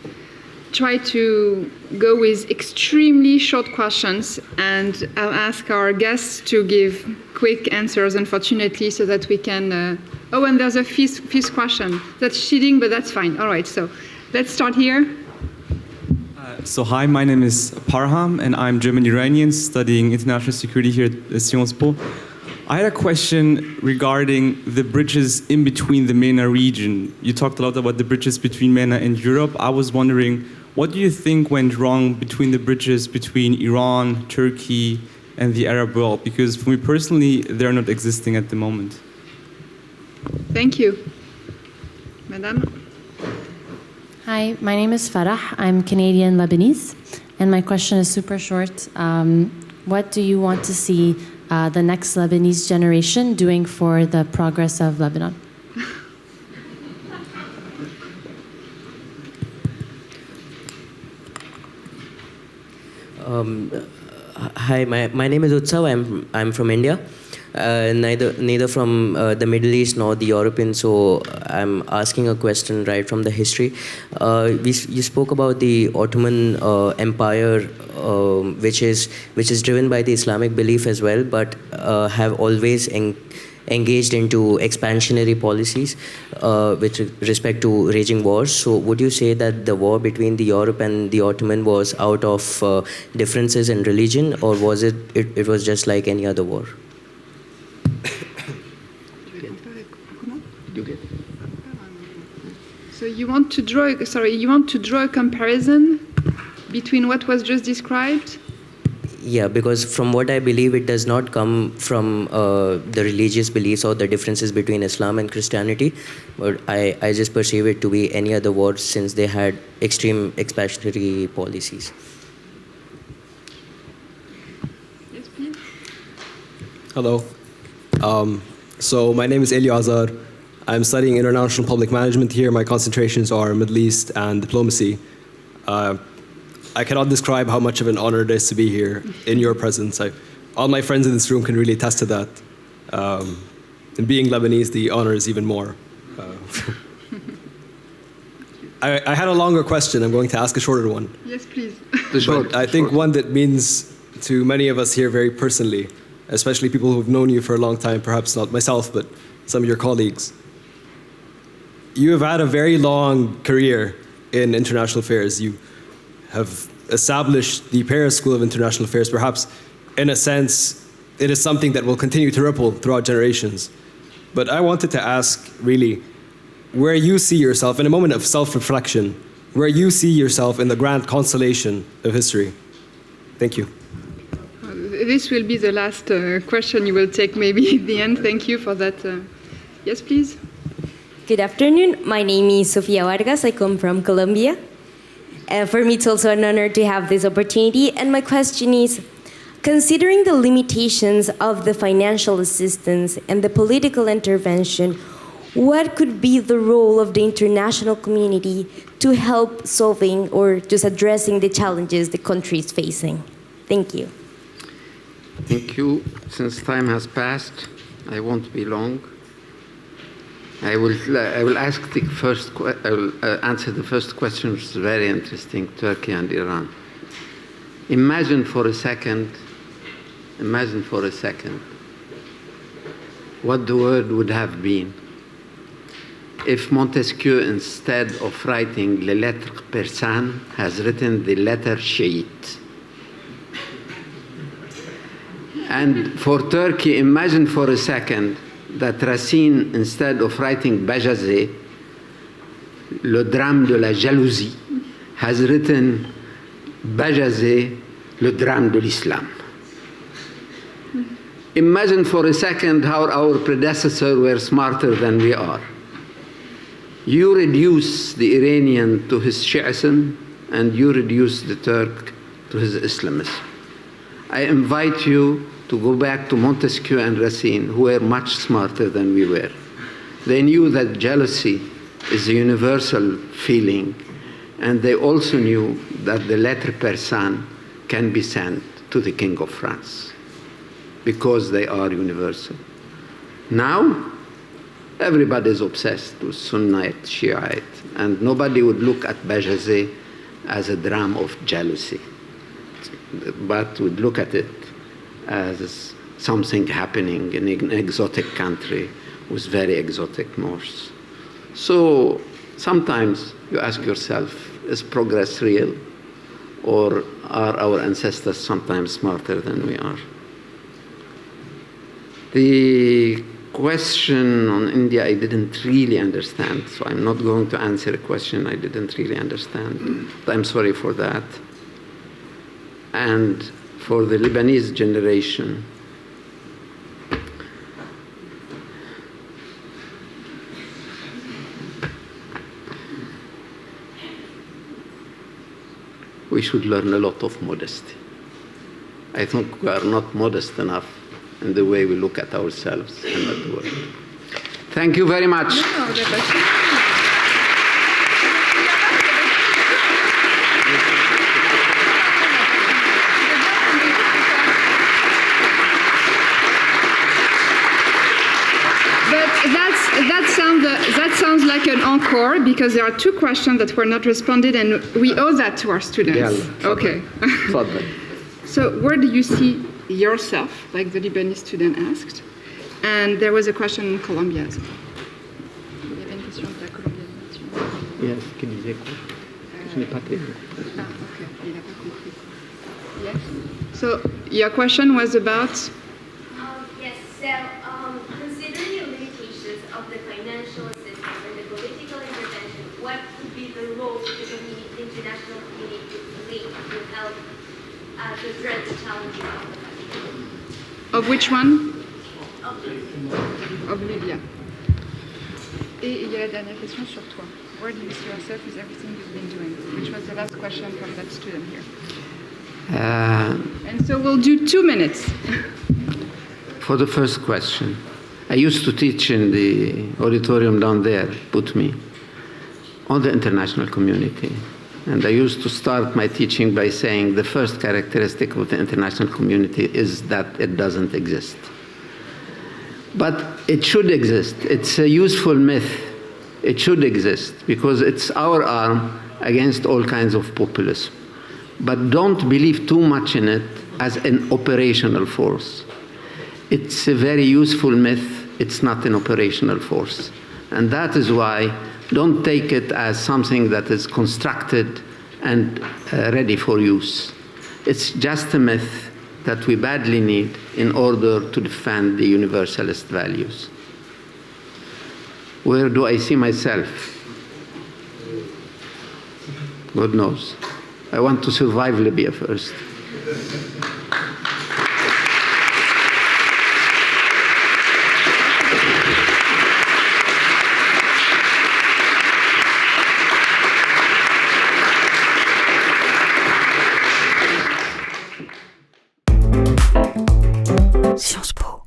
try to go with extremely short questions, and I'll ask our guests to give quick answers, unfortunately, so that we can... Oh, and there's a fifth question. That's cheating, but that's fine. All right, so let's start here. So hi, my name is Parham, and I'm German-Iranian studying international security here at Sciences Po. I had a question regarding the bridges in between the MENA region. You talked a lot about the bridges between MENA and Europe. I was wondering, what do you think went wrong between the bridges between Iran, Turkey, and the Arab world? Because for me personally, they're not existing at the moment. Thank you. Madame? Hi, my name is Farah. I'm Canadian Lebanese, and my question is super short. What do you want to see the next Lebanese generation doing for the progress of Lebanon? Hi, my name is Utsav. I'm from India. Neither from the Middle East nor the European, so I'm asking a question right from the history. You spoke about the Ottoman Empire, which is driven by the Islamic belief as well, but have always engaged into expansionary policies with respect to raging wars. So would you say that the war between the Europe and the Ottoman was out of differences in religion, or was it was just like any other war? So you want to draw a comparison between what was just described? Yeah, because from what I believe, it does not come from the religious beliefs or the differences between Islam and Christianity, but I just perceive it to be any other war, since they had extreme expansionary policies. Yes, please. Hello. So my name is Eliazar. I'm studying international public management here. My concentrations are Middle East and diplomacy. I cannot describe how much of an honor it is to be here in your presence. All my friends in this room can really attest to that. And being Lebanese, the honor is even more. I had a longer question. I'm going to ask a shorter one. Yes, please. But I think one that means to many of us here very personally. especially people who've known you for a long time, perhaps not myself, but some of your colleagues. You have had a very long career in international affairs. You have established the Paris School of International Affairs. Perhaps, in a sense, it is something that will continue to ripple throughout generations. But I wanted to ask, really, where you see yourself, in a moment of self-reflection, where you see yourself in the grand constellation of history. Thank you. This will be the last question you will take maybe at the end. Thank you for that. Yes, please. Good afternoon. My name is Sofia Vargas. I come from Colombia. For me, it's also an honor to have this opportunity. And my question is, considering the limitations of the financial assistance and the political intervention, what could be the role of the international community to help solving or just addressing the challenges the country is facing? Thank you. Thank you. Since time has passed, I won't be long. I will ask the first. I will answer the first question, which is very interesting: Turkey and Iran. Imagine for a second what the world would have been if Montesquieu, instead of writing Les Lettres Persanes, has written the letter Shiite. And for Turkey, imagine for a second that Racine, instead of writing Bajazet, Le drame de la jalousie, has written Bajazet, Le drame de l'islam. Imagine for a second how our predecessors were smarter than we are. You reduce the Iranian to his Shi'ism, and you reduce the Turk to his Islamism. I invite you to go back to Montesquieu and Racine, who were much smarter than we were. They knew that jealousy is a universal feeling, and they also knew that the lettre persane can be sent to the King of France, because they are universal. Now, everybody is obsessed with Sunnite, Shiite, and nobody would look at Bajazet as a drama of jealousy, but would look at it as something happening in an exotic country with very exotic mores. So sometimes you ask yourself, is progress real, or are our ancestors sometimes smarter than we are? The question on India I didn't really understand, so I'm not going to answer a question I didn't really understand. I'm sorry for that. And for the Lebanese generation, we should learn a lot of modesty. I think we are not modest enough in the way we look at ourselves and at the world. Thank you very much. That sounds like an encore, because there are two questions that were not responded, and we owe that to our students. Okay. So where do you see yourself, like the Lebanese student asked? And there was a question in Colombia as well. Yes, qu'il disait quoi? Je n'ai pas compris. Okay, il n'a pas compris. Yes. So your question was about? Yes, so considering the limitations of the financial assistance and the political intervention, what would be the role of the international community to play to help to address the challenges of the country? Of which one? Of Libya. Of Libya. Et il y a la dernière question sur toi. Where do you see yourself with everything you've been doing? Which was the last question from that student here. And so we'll do 2 minutes. For the first question, I used to teach in the auditorium down there, put me, on the international community. And I used to start my teaching by saying the first characteristic of the international community is that it doesn't exist. But it should exist. It's a useful myth. It should exist because it's our arm against all kinds of populism. But don't believe too much in it as an operational force. It's a very useful myth. It's not an operational force. And that is why don't take it as something that is constructed and ready for use. It's just a myth that we badly need in order to defend the universalist values. Where do I see myself? God knows. I want to survive Libya first. Sciences Po.